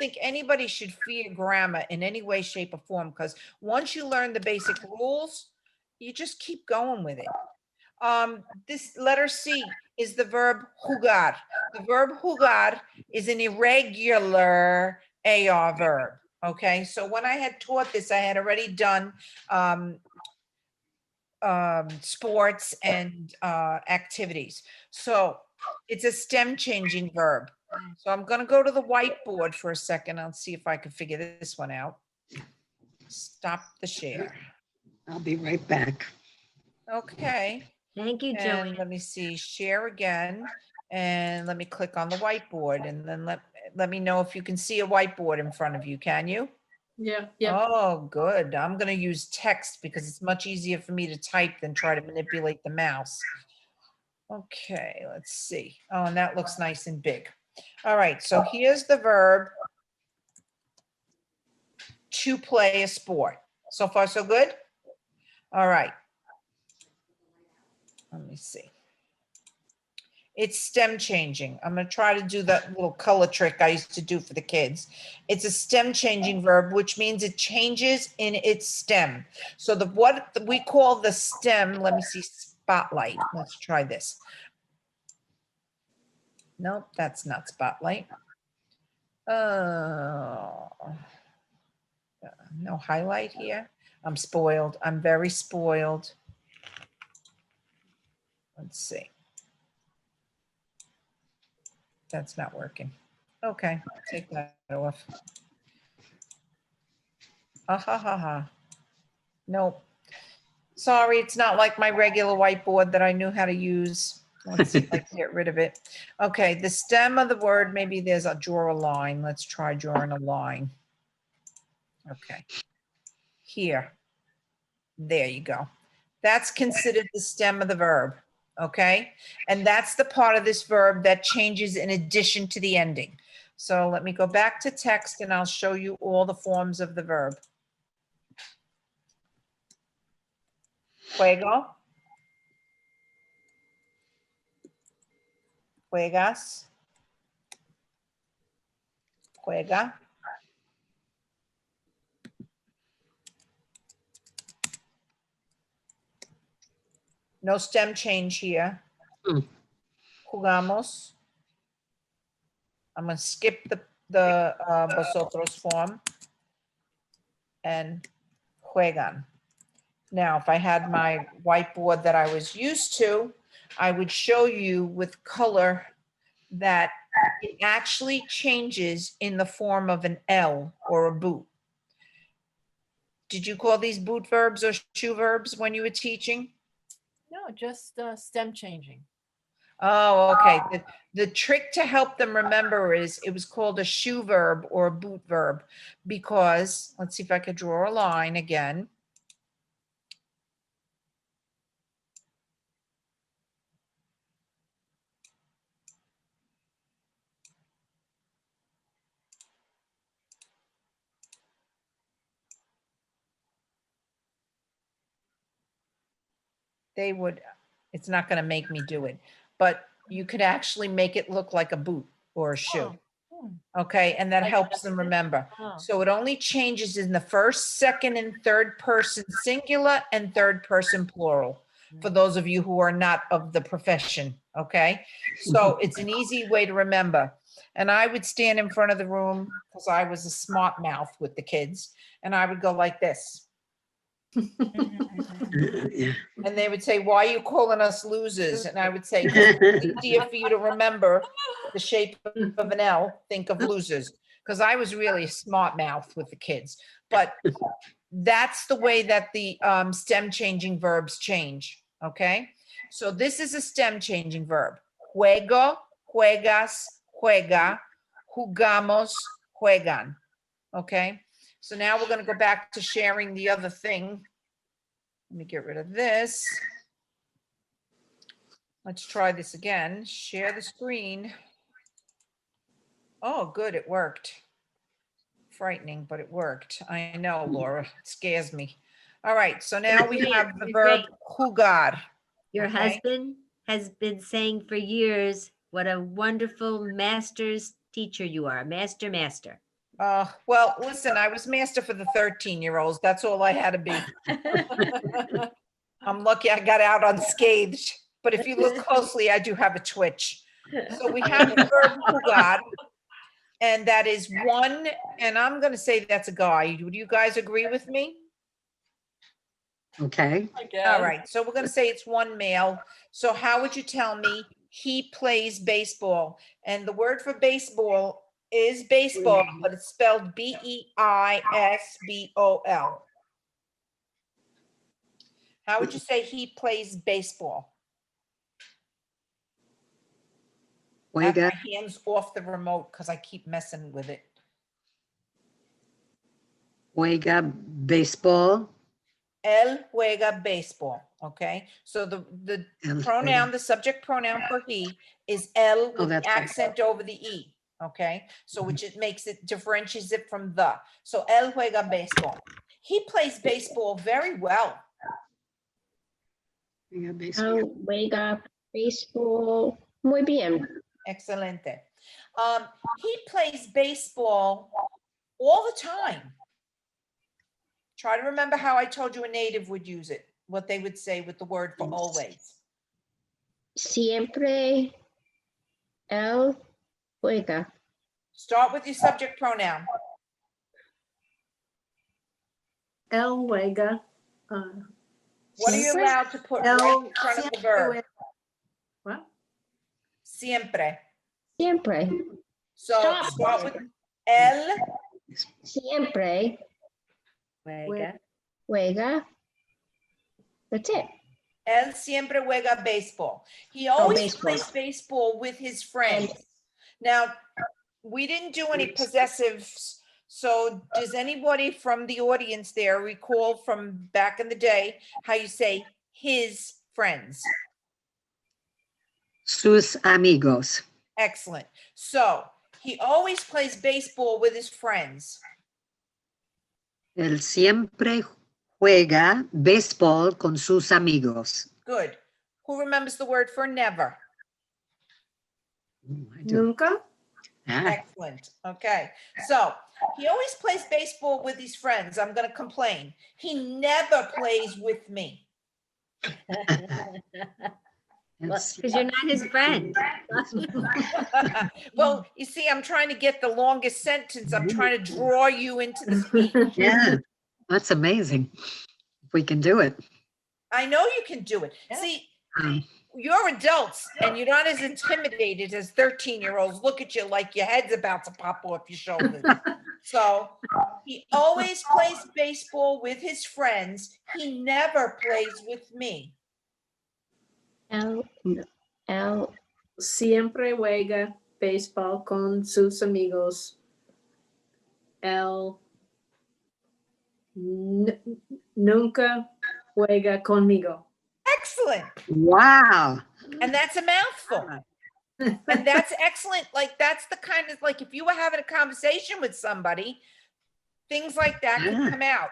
think anybody should fear grammar in any way, shape, or form, because once you learn the basic rules, you just keep going with it. This letter C is the verb jugar. The verb jugar is an irregular AR verb. Okay, so when I had taught this, I had already done sports and activities. So it's a stem changing verb. So I'm going to go to the whiteboard for a second. I'll see if I can figure this one out. Stop the share. I'll be right back. Okay. Thank you, And Joanne. let me see, share again, and let me click on the whiteboard, and then let me know if you can see a whiteboard in front of you, can you? Yeah, yeah. Oh, good. I'm going to use text because it's much easier for me to type than try to manipulate the mouse. Okay, let's see. Oh, and that looks nice and big. All right, so here's the verb to play a sport. So far, so good? All right. Let me see. It's stem changing. I'm going to try to do that little color trick I used to do for the kids. It's a stem changing verb, which means it changes in its stem. So what we call the stem, let me see, spotlight. Let's try this. Nope, that's not spotlight. No highlight here. I'm spoiled. I'm very spoiled. Let's see. That's not working. Okay, take that off. Ah, ha, ha, ha. Nope. Sorry, it's not like my regular whiteboard that I knew how to use. Let's see if I can get rid of it. Okay, the stem of the word, maybe there's a draw a line. Let's try drawing a line. Okay. Here. There you go. That's considered the stem of the verb. Okay. And that's the part of this verb that changes in addition to the ending. So let me go back to text and I'll show you all the forms of the verb. Juego. Juegas. Juega. No stem change here. Hmm. Jugamos. I'm going to skip the vosotros form. And juegan. Now, if I had my whiteboard that I was used to, I would show you with color that it actually changes in the form of an L or a boot. Did you call these boot verbs or shoe verbs when you were teaching? No, just stem changing. Oh, okay. The trick to help them remember is it was called a shoe verb or a boot verb because, let's see if I could draw a line again. They would, it's not going to make me do it, but you could actually make it look like a boot or a shoe. Oh, Okay, and that Like helps that. them remember. Oh. So it only changes in the first, second, and third person singular and third person plural, for those of you who are not of the profession, okay? So it's an easy way to remember. And I would stand in front of the room, because I was a smart mouth with the kids, and I would go like this. Yeah. And they would say, why are you calling us losers? And I would say, because it's easier for you to remember the shape of an L, think of losers. Because I was really a smart mouth with the kids. But that's the way that the stem changing verbs change. Okay. So this is a stem changing verb. Juego, juegas, juega, jugamos, juegan. Okay. So now we're going to go back to sharing the other thing. Let me get rid of this. Let's try this again. Share the screen. Oh, good, it worked. Frightening, but it worked. I know, Laura, it scares me. All right, so now we have the verb jugar. Your Okay. husband has been saying for years what a wonderful master's teacher you are, master. Well, listen, I was master for the 13-year-olds. That's all I had to be. I'm lucky I got out unscathed, but if you look closely, I do have a twitch. So we have the verb jugar, and that is one, and I'm going to say that's a guy. Would you guys agree with me? Okay. I guess. All right, so we're going to say it's one male. So how would you tell me he plays baseball? And the word for baseball is baseball, but it's spelled B-E-I-S-B-O-L. How would you say he plays baseball? I have Juega, my hands off the remote because I keep messing with it. juega béisbol. Él juega béisbol, okay? So the Él pronoun, juega- the subject pronoun for he is él with the that's right. accent over the E, okay? So which it makes it, differentiates it from the. So él juega béisbol. He plays baseball very well. Juega béisbol. Juega baseball. Muy bien. Excelente. He plays baseball all the time. Try to remember how I told you a native would use it, what they would say with the word for always. Siempre él juega. Start with your subject pronoun. El juega. What are you Siempre. allowed to put El right in front of the verb? What? Siempre. Siempre. So Stop. start with él Siempre Juega. juega. That's it. Él siempre juega baseball. He always baseball. plays baseball with his friends. Now, we didn't do any possessives. So does anybody from the audience there recall from back in the day how you say his friends? Sus amigos. Excellent. So he always plays baseball with his friends. Él siempre juega béisbol con sus amigos. Good. Who remembers the word for never? I do. Nunca. Ah, Excellent. Okay. So he always plays baseball with his friends. I'm going to complain. He never plays with me. Because you're not his friend. Well, you see, I'm trying to get the longest sentence. I'm trying to draw you into the speech. yeah, that's amazing. If we can do it. I know you can do it. Yeah. See, Um, you're adults and you're not as intimidated as 13-year-olds. Look at you like your head's about to pop off your shoulders. So he always plays baseball with his friends. He never plays with me. El Siempre juega béisbol con sus amigos. Él nunca juega conmigo. Excellent. wow. And that's a mouthful. And that's excellent. Like that's the kind of like if you were having a conversation with somebody, things like that could Yeah. come out.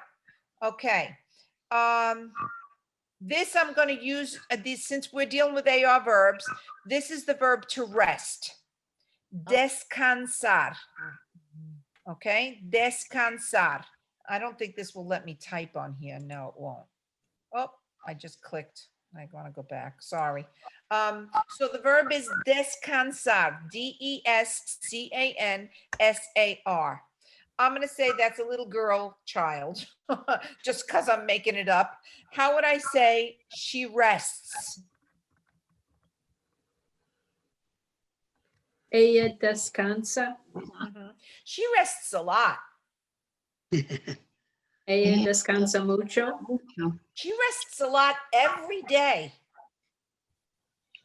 Okay. This I'm going to use this since we're dealing with AR verbs. This is the verb to rest. Descansar. Okay, descansar. I don't think this will let me type on here. No, it won't. Oh, I just clicked. I want to go back. Sorry. So the verb is descansar. Descansar. I'm going to say that's a little girl child, just because I'm making it up. How would I say she rests? Ella descansa. Mhm. She rests a lot. Ella descansa mucho. She rests a lot every day.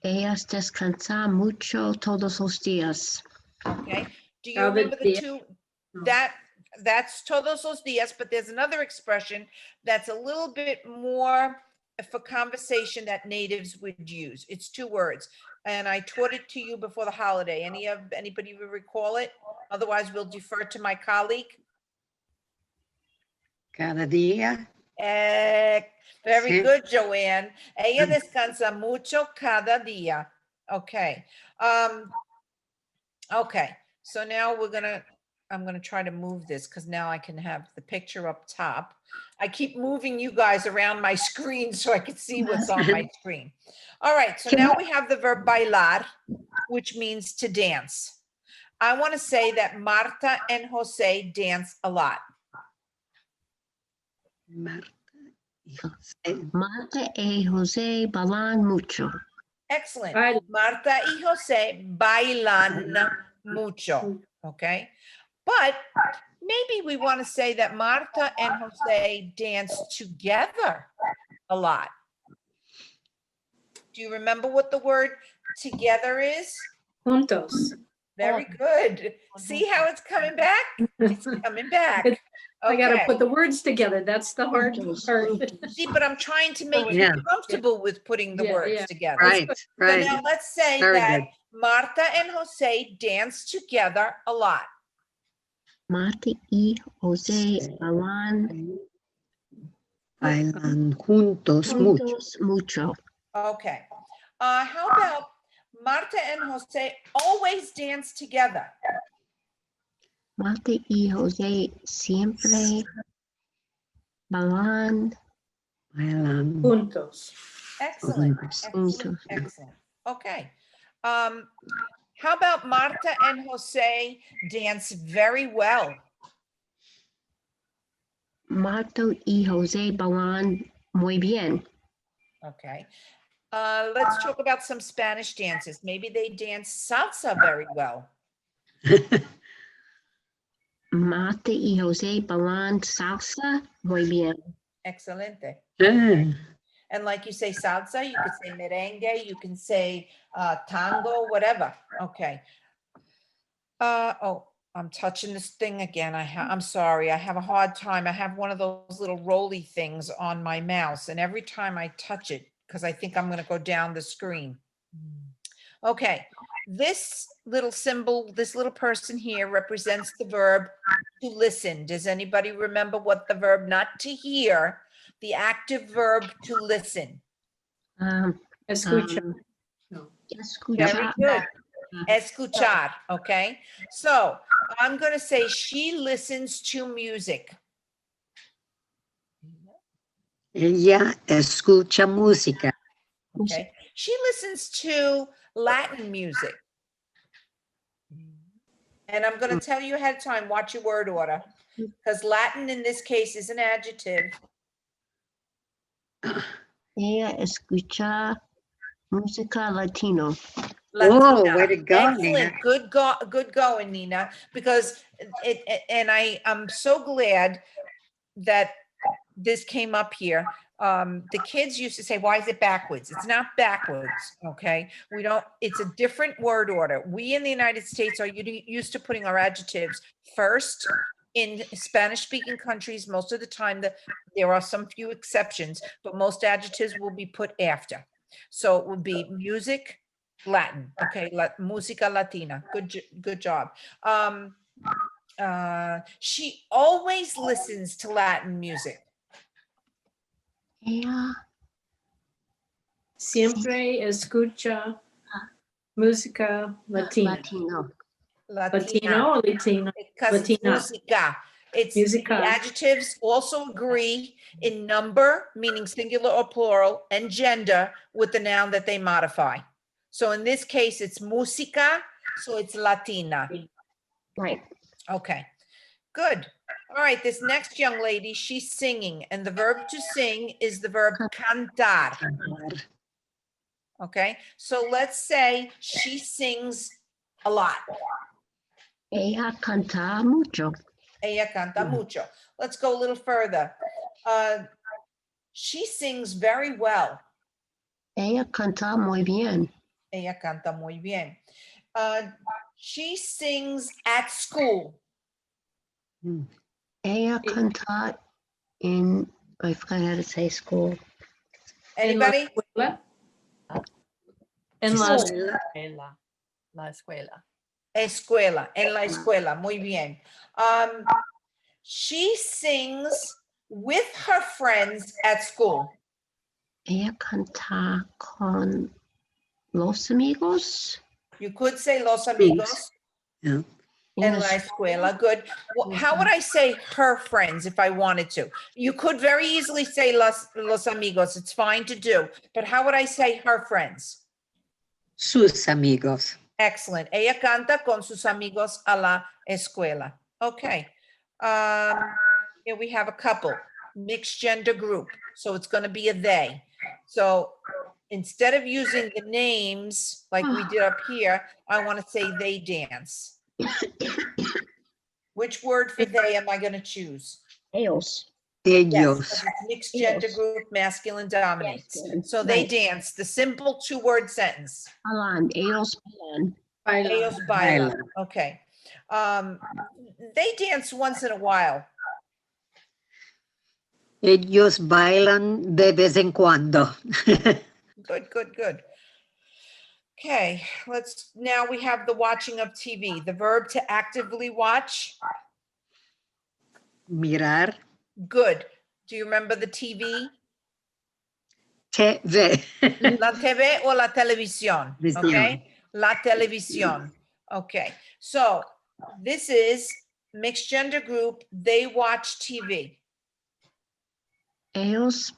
Ellas descansan mucho todos los días. Okay. Do you Cada remember the día. two? No. That's todos los días, but there's another expression that's a little bit more for conversation that natives would use. It's two words. And I taught it to you before the holiday. Anybody will recall it? Otherwise, we'll defer to my colleague. Cada día. Very Sí. good, Joanne. Ella descansa mucho cada día. Okay. Okay. So now I'm gonna try to move this because now I can have the picture up top. I keep moving you guys around my screen so I can see what's on my screen. All right, so now we have the verb bailar, which means to dance. I want to say that Marta and Jose dance a lot. Marta y José. Marta y José bailan mucho. Excellent. Baila. Marta y Jose bailan mucho. Okay. But maybe we want to say that Marta and Jose dance together a lot. Do you remember what the word together is? Juntos. Very good. See how it's coming back? It's coming back. I gotta Okay. put the words together. That's the hard Juntos, part. juntos. See, but I'm trying to make you Yeah. comfortable with putting the Yeah, words yeah. together. Right, So right. now let's say Very that good. Marta and Jose dance together a lot. Marta y Jose bailan Bailan juntos mucho. juntos mucho. Okay. How about Marta and Jose always dance together? Marta y Jose siempre bailan Bailan Juntos. Excellent. juntos. Excellent. juntos. Excellent. Okay. How about Marta and Jose dance very well? Marta y Jose bailan muy bien. Okay. Let's talk about some Spanish dances. Maybe they dance salsa very well. Marta y Jose bailan salsa muy bien. Excelente. Ah, And like you say salsa, you could say merengue, you can say tango, whatever. Okay. Oh, I'm touching this thing again. I'm sorry. I have a hard time. I have one of those little roly things on my mouse, and every time I touch it, because I think I'm going to go down the screen. Okay. This little symbol, this little person here represents the verb to listen. Does anybody remember what the verb not to hear, the active verb to listen? Escucha. No. Very Escuchar. good. Escuchar, okay? So I'm going to say she listens to music. ella escucha música. Okay. She listens to Latin music. And I'm going to tell you ahead of time, watch your word order, because Latin in this case is an adjective. Ella escucha música latino. Oh, Latina. way to go, Excellent. Nina. Good going, Nina, because and I'm so glad that this came up here. The kids used to say, why is it backwards? It's not backwards, okay? It's a different word order. We in the United States are used to putting our adjectives first. In Spanish-speaking countries, most of the time, there are some few exceptions, but most adjectives will be put after. So it would be music, Latin, okay? Música latina. Good job. She always listens to Latin music. Ella Siempre escucha música latina. latino. Latino or Latino? Because it's Latina. música. It's Musica. the adjectives also agree in number, meaning singular or plural, and gender with the noun that they modify. So in this case, it's música, so it's Latina. Right. Okay, good. All right, this next young lady, she's singing, and the verb to sing is the verb cantar. Okay, so let's say she sings a lot. Ella canta mucho. Ella canta mucho. Let's go a little further. She sings very well. Ella canta muy bien. Ella canta muy bien. She sings at school. Ella canta in, I forgot how to say school. Anybody? En la School. Escuela. La escuela. Escuela, en la escuela. Muy bien. She sings with her friends at school. Ella canta con los amigos. You could say los amigos. Yeah. En la escuela, good. How would I say her friends if I wanted to? You could very easily say los amigos. It's fine to do. But how would I say her friends? Sus amigos. Excellent. Ella canta con sus amigos a la escuela. Okay. Here we have a couple. Mixed gender group. So it's going to be a they. So instead of using the names like we did up here, I want to say they dance. Which word for they am I going to choose? Ellos. Yes, Ellos. 'cause it's mixed gender Yes. group, masculine dominates. Masculine, So they right. dance, the simple two-word sentence. Bailan. Ellos bailan. Ellos bailan. Okay. They dance once in a while. Ellos bailan de vez en cuando. Good, good, good. Okay, now we have the watching of TV. The verb to actively watch. Mirar Good. Do you remember the TV? TV. La TV o la televisión, Visión. okay? La televisión, okay. So this is mixed gender group, they watch TV. Ellos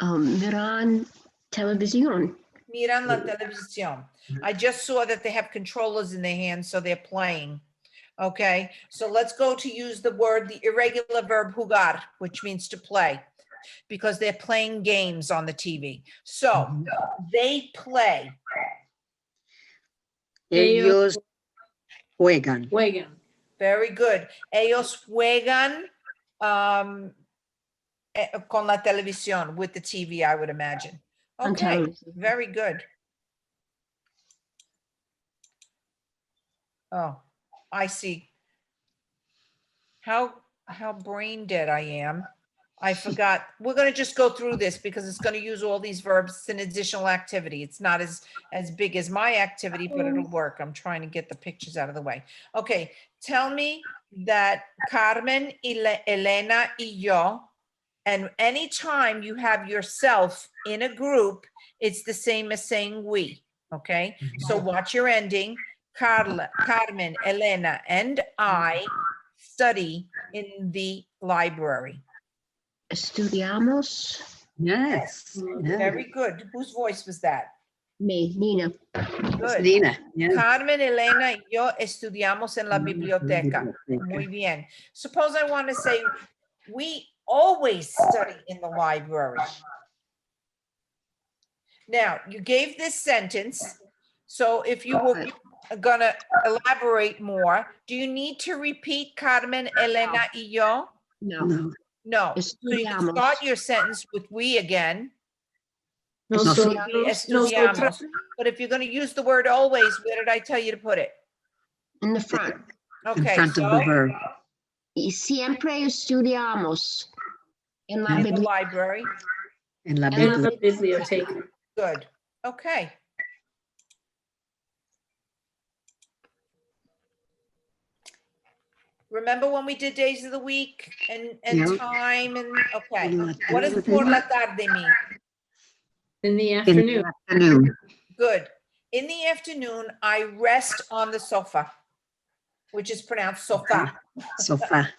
miran televisión. Miran la televisión. I just saw that they have controllers in their hands, so they're playing. Okay, so let's go to use the word, the irregular verb jugar, which means to play, because they're playing games on the TV. So they play. Ellos juegan. Juegan. Very good. Ellos juegan con la televisión, with the TV, I would imagine. On Okay, television. very good. Oh, I see. How brain dead I am. I forgot. We're going to just go through this because it's going to use all these verbs. It's an additional activity. It's not as big as my activity, but it'll work. I'm trying to get the pictures out of the way. Okay, tell me that Carmen, Elena, y yo, and anytime you have yourself in a group, it's the same as saying we, okay? So watch your ending. Carmen, Elena, and I study in the library. Estudiamos. Yes. Yeah. Very good. Whose voice was that? Me, Nina. Good. Nina. Yeah. Carmen, Elena, y yo estudiamos en la biblioteca. Muy bien. Suppose I want to say, we always study in the library. Now, you gave this sentence, so if you were gonna elaborate more, do you need to repeat Carmen, Elena, y yo? No. No. No. So you can Estudiamos. start your sentence with we again. Nosotros, Estudiamos. nosotras. But if you're gonna use the word always, where did I tell you to put it? In the front. In Okay, front of the so verb. Y siempre estudiamos en la in the biblioteca. library, En la En la Biblia. biblioteca. good, okay. Remember when we did days of the week and Yeah. time and, okay. En la What does tarde. por la tarde mean? In the In afternoon. the afternoon. Good. In the afternoon, I rest on the sofa, which is pronounced sofa. Sofá.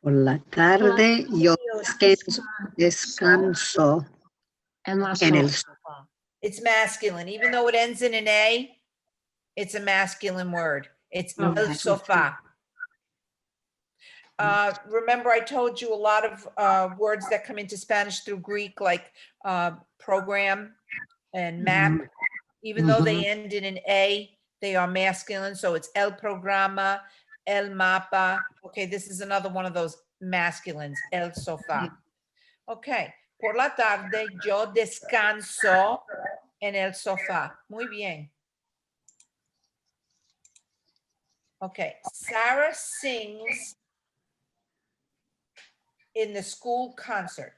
Por la tarde yo descanso En la en el sopa. It's masculine, even though it ends in an A, it's a masculine word. It's el Okay. sofá. Remember, I told you a lot of words that come into Spanish through Greek, like program and map, even though they end in an A, they are masculine. So it's el programa, el mapa. Okay, this is another one of those masculines, el sofá. Okay, por la tarde yo descanso en el sofá. Muy bien. Okay, Sarah sings in the school concert.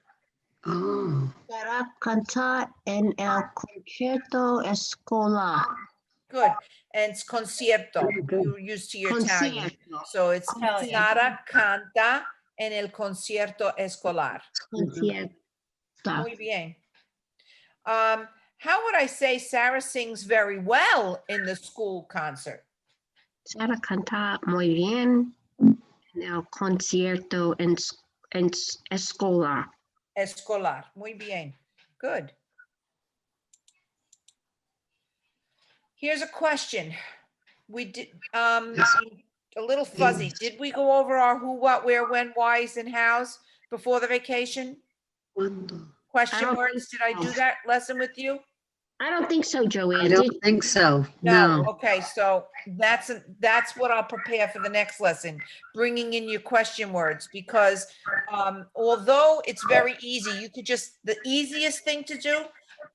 Oh, Para cantar en el concierto escolar. Good. And it's concierto. Very good. You're used to your Italian. Concierto. So it's Italian. Sara canta en el concierto escolar. Concierto. Muy bien. How would I say Sarah sings very well in the school concert? Sara canta muy bien en el concierto en escolar. Escolar. Muy bien. Good. Here's a question. We did, a little fuzzy. Did we go over our who, what, where, when, whys, and hows before the vacation? ¿cuándo? Question don't words. Did I think do so. that lesson with you? I don't think so, I Joanne. don't Did- think so. No. Okay, so that's what I'll prepare for the next lesson, bringing in your question words, because although it's very easy, you could just, the easiest thing to do,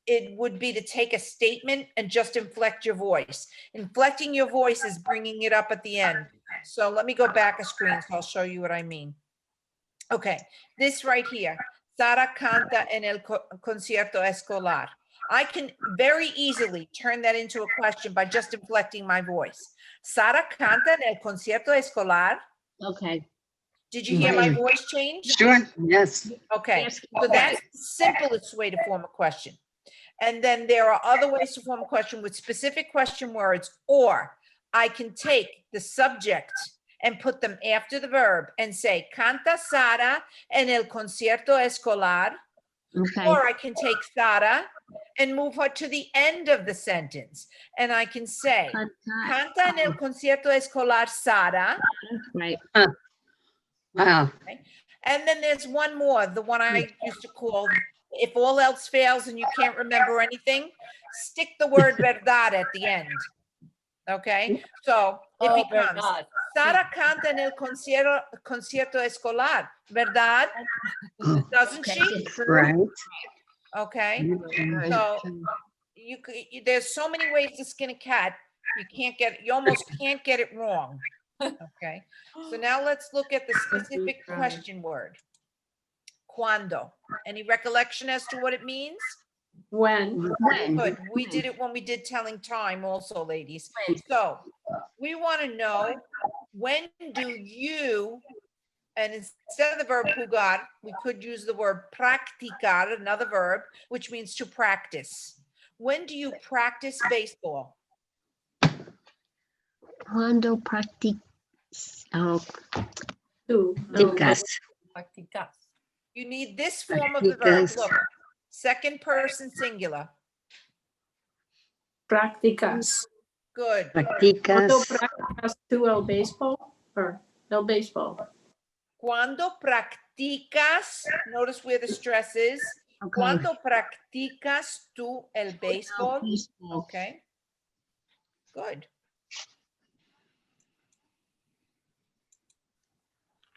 it would be to take a statement and just inflect your voice. Inflecting your voice is bringing it up at the end. so let me go back a screen, so I'll show you what I mean. Okay, this right here. Sara canta en el concierto escolar. I can very easily turn that into a question by just inflecting my voice. Sara canta en el concierto escolar. Okay. Did you hear my Right. voice change? Sure, yes. Okay, Yes, so that's the simplest way to form a question. And then there are other ways to form a question with specific question words, or I can take the subject and put them after the verb and say, canta Sara en el concierto escolar. Okay. Or I can take Sara and move her to the end of the sentence. And I can say, canta en el concierto escolar Sara. Right. Wow. And then there's one more, the one I used to call, if all else fails and you can't remember anything, stick the word verdad at the end. Okay, so it Oh, becomes, verdad. Sara canta en el concierto escolar, verdad? Oh, Doesn't Okay. she? right. Okay, Mhm. so you could, there's so many ways to skin a cat, you almost can't get it wrong. Okay, so now let's look at the specific Right. question word. Cuando. Any recollection as to what it means? When? When? Good. We did it when we did telling time also, ladies. So we want to know, when do you, and instead of the verb jugar, we could use the word practicar, another verb, which means to practice. When do you practice baseball? Cuando practic. Oh, Two. Practicas. Practicas. You need this form of the verb. Practicas. Look, second person singular. Practicas. Good. ¿Cuándo Practicas. practicas tú el béisbol? Or el béisbol? Cuando practicas, notice where the stress is. okay. Cuando practicas tú el béisbol? Baseball. Okay. Good.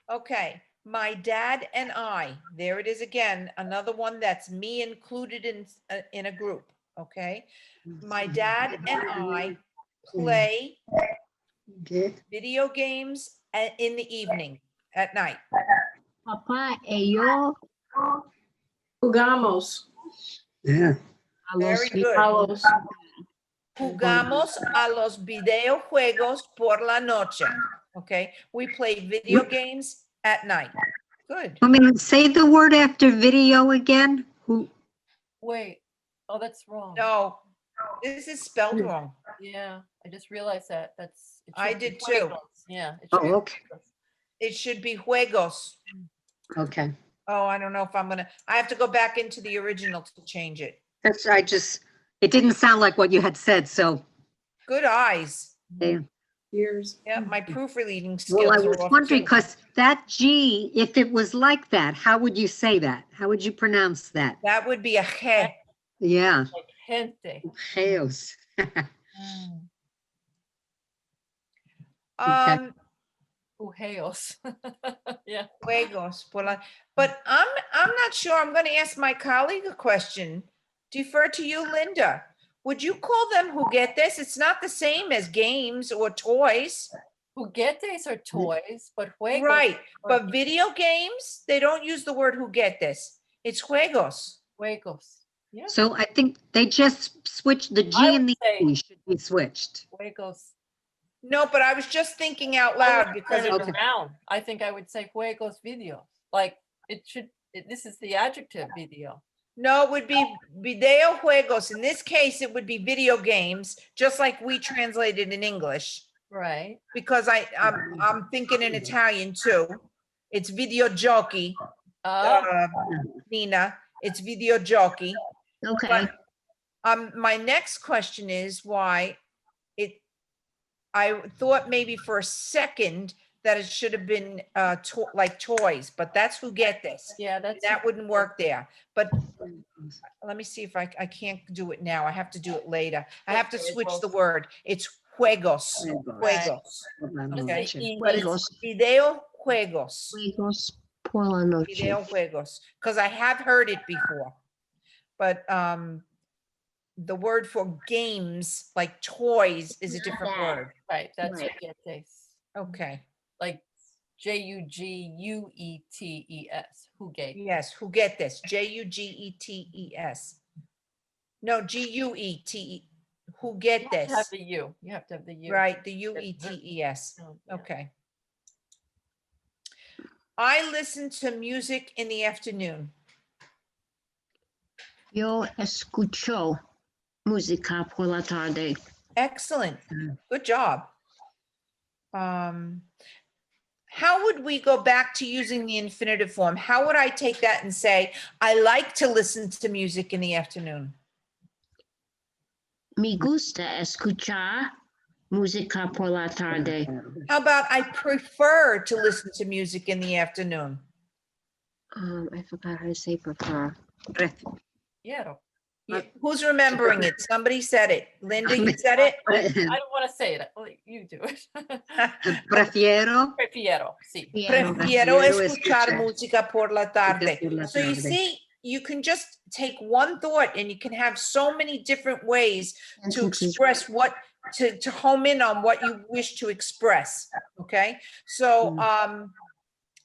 Okay, my dad and I, there it is again, another one that's me included in a group, okay? My dad and I play Okay. video games in the evening, at night. Papá y yo Jugamos. Yeah. a los Very good. A los Jugamos a los videojuegos por la noche, okay? We play video games at night. Good. I mean, say the word after video again. Who? Wait, oh, that's wrong. No, this is spelled wrong. Yeah, I just realized that. That's. it I should be did too. juegos. Yeah. it Oh, should be okay. juegos. It should be juegos. Okay. Oh, I don't know if I have to go back into the original to change it. That's, it didn't sound like what you had said, so. Good eyes. Yeah. years. Yeah, my proofreading Well, I skills was are off wondering, too. because that G, if it was like that, how would you say that? How would you pronounce that? That would be a je. Yeah. Like gente. Chaos. Mm. Um, Ujeos. Yeah. juegos. But I'm not sure. I'm going to ask my colleague a question. Defer to you, Linda. Would you call them juguetes? It's not the same as games or toys. Juguetes are toys, but juegos. Right, are but video games, they don't use the word juguetes. It's juegos. Juegos. Yeah. So I think they just switched, the I G and would the say- E should be switched. Juegos. No, but I was just thinking out I loud would because turn it it was, around. I think I would say juegos video. Like it should, this is the adjective video. no, it would be video juegos. In this case, it would be video games, just like we translated in English. Right. Because I'm thinking in Italian too. It's videogiochi, Oh, Nina. It's videogiochi. Okay. But my next question is why I thought maybe for a second that it should have been like toys, but that's who get this. yeah, that's. That wouldn't work there. But let me see if I can't do it now. I have to do it later. I have to switch the word. It's juegos. Juegos. Okay. Just say But Juegos. it's video juegos. Juegos por la noche. Video juegos. Because I have heard it before. But the word for games, like toys, is a different that. word. Right, that's Right. juguetes. Okay, like Juguetes, Jugate. yes, juguetes, Jugetes. No, Guete, You have to have juguetes, the U. You have to have the U. right, the Uetes. Oh, yeah. Okay. I listen to music in the afternoon. Yo escucho música por la tarde. Excellent. Mm. Good job. How would we go back to using the infinitive form? How would I take that and say, I like to listen to music in the afternoon? Me gusta escuchar música por la tarde. How about I prefer to listen to music in the afternoon? I forgot how to say prefer. Prefiero. Who's remembering it? Somebody said it. Linda, you said it? I don't want to say it. You do it. Prefiero. Prefiero, sí. Prefiero. Prefiero Prefiero escuchar escuchar música por la tarde. por la So you tarde. see, you can just take one thought and you can have so many different ways to Sentences. express what, to home in on what you wish to express, okay? So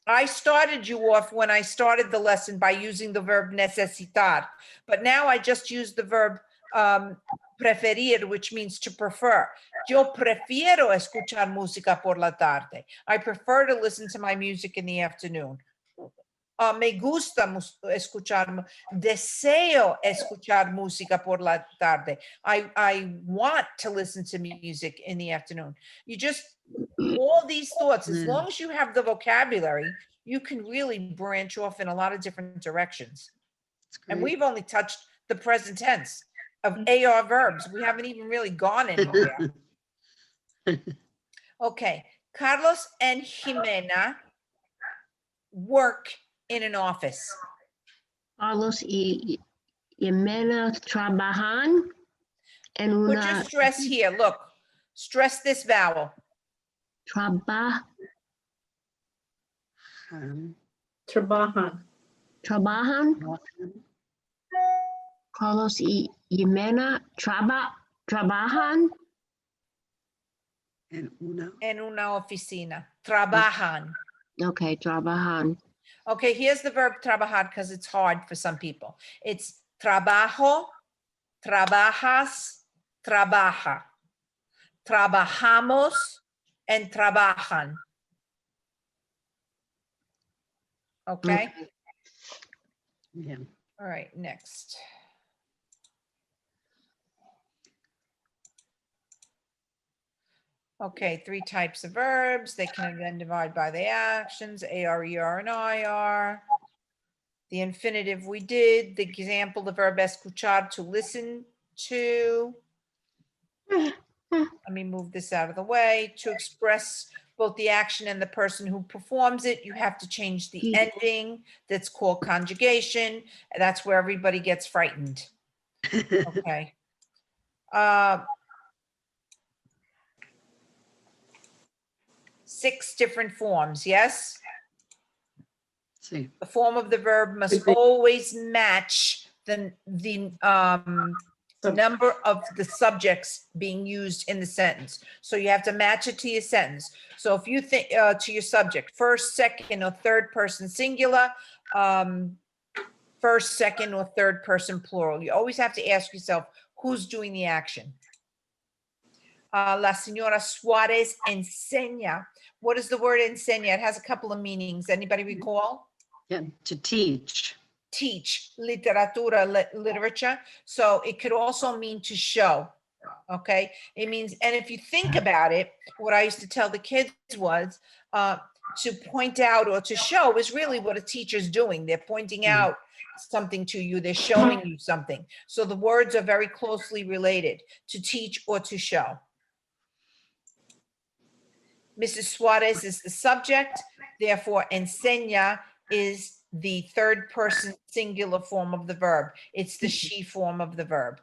I started you off when I started the lesson by using the verb necesitar, but now I just use the verb preferir, which means to prefer. Yo prefiero escuchar música por la tarde. I prefer to listen to my music in the afternoon. Me gusta escuchar, deseo escuchar música por la tarde. I want to listen to music in the afternoon. You just, all these thoughts, as long as you have the vocabulary, you can really branch off in a lot of different directions. And we've only touched the present tense of AR verbs. We haven't even really gone anywhere. Okay, Carlos and Jimena work in an office. Carlos y Jimena trabajan en Put your una stress here, look, stress this vowel. trabajan Trabajan. Carlos y Jimena trabajan En una oficina. Trabajan. okay, trabajan. Okay, here's the verb trabajar because it's hard for some people. It's trabajo, trabajas, trabaja. Trabajamos and trabajan. Okay? Yeah. All right, next. Okay, 3 types of verbs. They can then divide by the actions, AR, ER, and IR. The infinitive we did. The example, the verb escuchar, to listen to. Let me move this out of the way. To express both the action and the person who performs it, you have to change the ending. That's called conjugation. That's where everybody gets frightened. Okay. 6 different forms, yes? See. The form of the verb must always match the number of the subjects being used in the sentence. So you have to match it to your sentence. So if you think to your subject, first, second, or third person singular, first, second, or third person plural. You always have to ask yourself, who's doing the action? La señora Suarez enseña. What is the word enseña? It has a couple of meanings. Anybody recall? Yeah, to teach. Teach, literatura, literature. So it could also mean to show. Okay, it means, and if you think about it, what I used to tell the kids was to point out or to show is really what a teacher's doing. They're pointing out something to you, they're showing you something. So the words are very closely related, to teach or to show. Mrs. Suarez is the subject, therefore enseña is the third person singular form of the verb. It's the she form of the verb.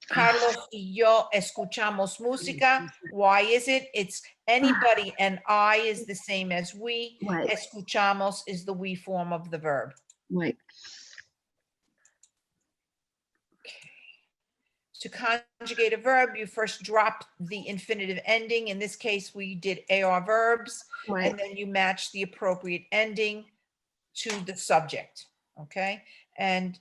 Carlos y yo escuchamos música. Why is it? It's anybody, and I is the same as we. Right. Escuchamos is the we form of the verb. Right. To conjugate a verb, you first drop the infinitive ending. In this case, we did AR verbs, Right. and then you match the appropriate ending to the subject, okay? And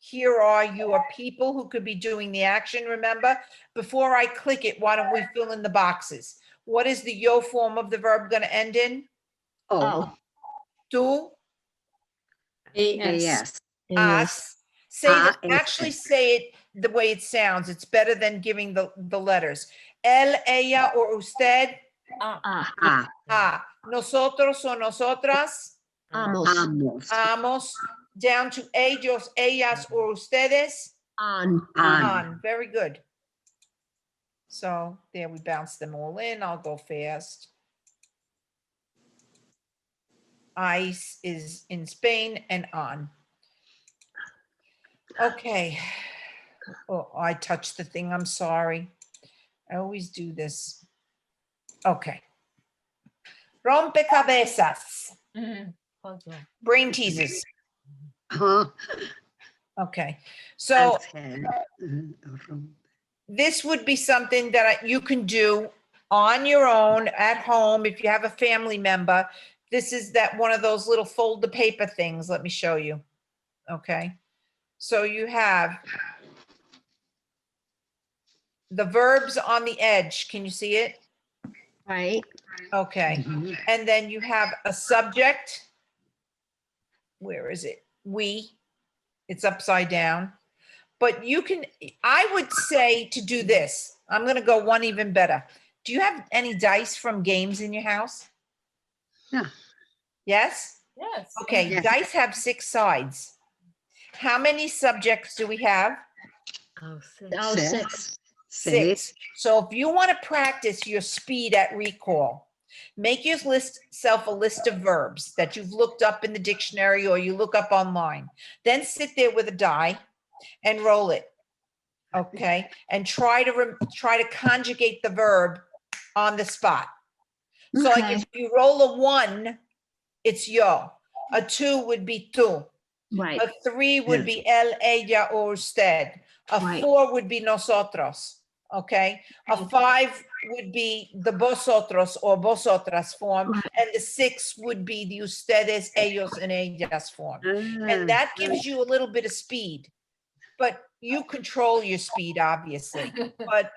here are your people who could be doing the action. Remember, before I click it, why don't we fill in the boxes? What is the yo form of the verb going to end in? Oh, Tu, AS. yes. as. Actually AS. say it the way it sounds. It's better than giving the letters. Él, ella, or usted. Ah, Nosotros o nosotras. amos. Amos. Down to ellos, ellas, or ustedes. An. Very good. So there we bounce them all in. I'll go fast. Ice is in Spain and on. Okay. Oh, I touched the thing. I'm sorry. I always do this. Okay. Rompecabezas. Puzzle. Brain teasers. Huh? Okay. So Antes. this would be something that you can do on your own at home if you have a family member. This is that one of those little fold of paper things. Let me show you. Okay. So you have the verbs on the edge. Can you see it? Right. Okay. Mhm. And then you have a subject. Where is it? We. It's upside down. But you can, I would say to do this. I'm going to go one even better. Do you have any dice from games in your house? Yeah. Yes? Yes. Okay, Yes. dice have 6 sides. How many subjects do we have? Oh, six. Oh, six. 6. 6. So if you want to practice your speed at recall, make yourself a list of verbs that you've looked up in the dictionary or you look up online. Then sit there with a die and roll it. Okay, and try to conjugate the verb on the spot. So like Okay. if you roll a 1, it's yo. A 2 would be tú. Right. A 3 would be él, ella, or usted. A Right. 4 would be nosotros. Okay. A 5 would be the vosotros or vosotras form. Right. And the 6 would be the ustedes, ellos, and ellas form. And that gives you a little bit of speed. But you control your speed, obviously. But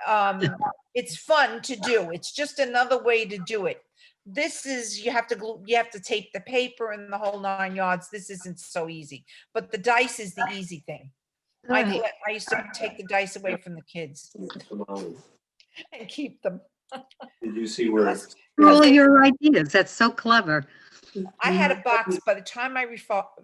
it's fun to do. It's just another way to do it. This is, you have to tape the paper and the whole 9 yards. This isn't so easy. But the dice is the easy thing. Right. I used to take the dice away from the kids and keep them. Did you see where? All your ideas. That's so clever. I had a box, by the time I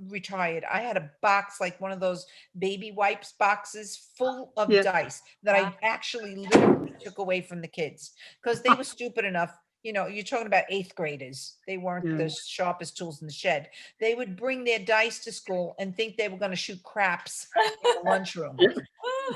retired, I had a box like one of those baby wipes boxes full of Yeah. dice that I actually literally took away from the kids because they were stupid enough. You know, you're talking about 8th graders. They weren't Yeah. the sharpest tools in the shed. They would bring their dice to school and think they were going to shoot craps in the lunchroom.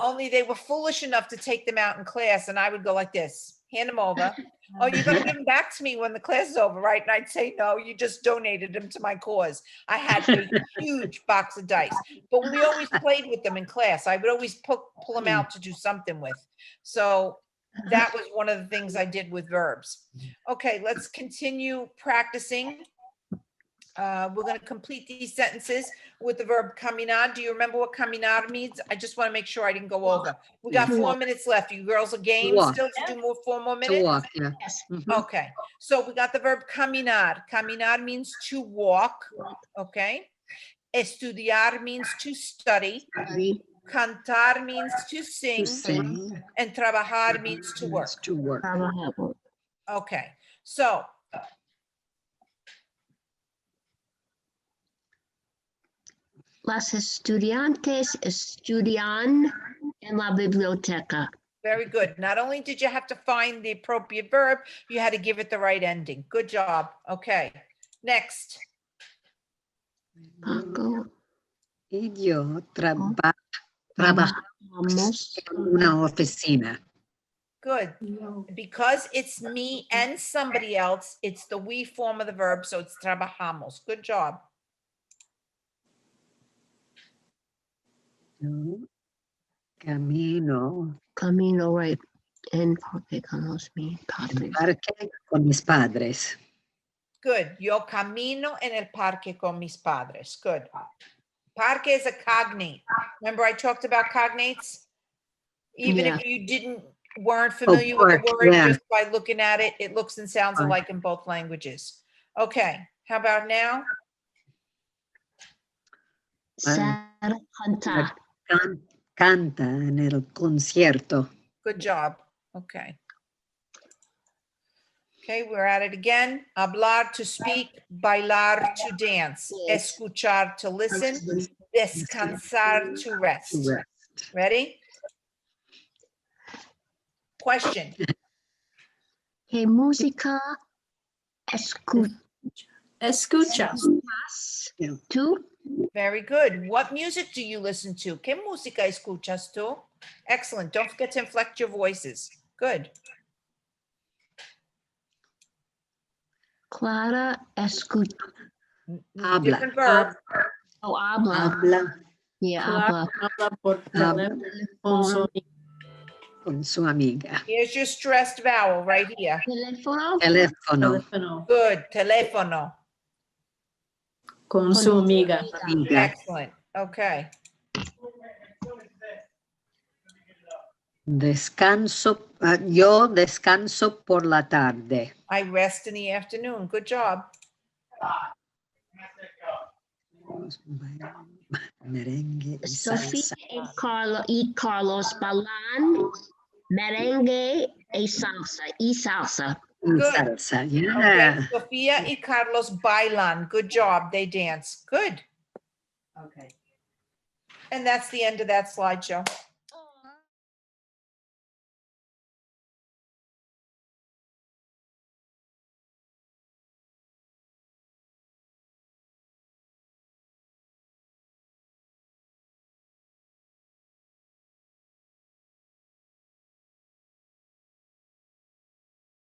Only they were foolish enough to take them out in class, and I would go like this, hand them over. Oh, you're going to give them back to me when the class is over, right? And I'd say, no, you just donated them to my cause. I had a huge box of dice, but we always played with them in class. I would always pull them out to do something with. So that was one of the things I did with verbs. Okay, let's continue practicing. We're going to complete these sentences with the verb caminar. Do you remember what caminar means? I just want to make sure I didn't go over. We got 4 minutes left. You girls are game Walk. still to do more 4 more To minutes? walk, yeah. Yes. Mhm. Okay, so we got the verb caminar. Caminar means to walk, okay? Estudiar means to study. Ready. Cantar means to To sing. sing. And trabajar means to work. To work. Trabajo. Okay, so Las estudiantes estudian en la biblioteca. very good. Not only did you have to find the appropriate verb, you had to give it the right ending. Good job. Okay, next. Paco. Y yo trabajo Trabajamos. en una oficina. Good. Because it's me and somebody else, it's the we form of the verb, so it's trabajamos. Good job. Yo Camino Camino, right? And porque con los mis al padres. parque con mis padres. Good. Yo camino en el parque con mis padres. Good. Parque is a cognate. Remember I talked about cognates? Even Yeah. if you weren't familiar with the park, word, yeah. just by looking at it, it looks and sounds Park. alike in both languages. Okay, how about now? Ser cantar. Canta en el concierto. Good job. Okay. Okay, we're at it again. Hablar to speak, bailar to dance, Yes. escuchar to listen, descansar to rest. Correct. Ready? Question. ¿Qué música Escuchas. Yeah. tú? Very good. What music do you listen to? ¿Qué música escuchas tú? Excellent. Don't forget to inflect your voices. Good. Clara escucha. Habla. Different verb. Oh, habla. Habla Yeah, Clara habla. habla por teléfono con su con su amiga. Here's your stressed vowel right here. Teléfono. Teléfono. teléfono Good. Teléfono. con su amiga. Amiga. Excellent. Okay. Descanso. Yo descanso por la tarde. I rest in the afternoon. Good job. Merengue y Sofía salsa. y Carlos bailan merengue y salsa. Y salsa. Y Good. salsa. Okay. Yeah. Sofia y Carlos bailan. Good job. They dance. Good. Okay. And that's the end of that slideshow.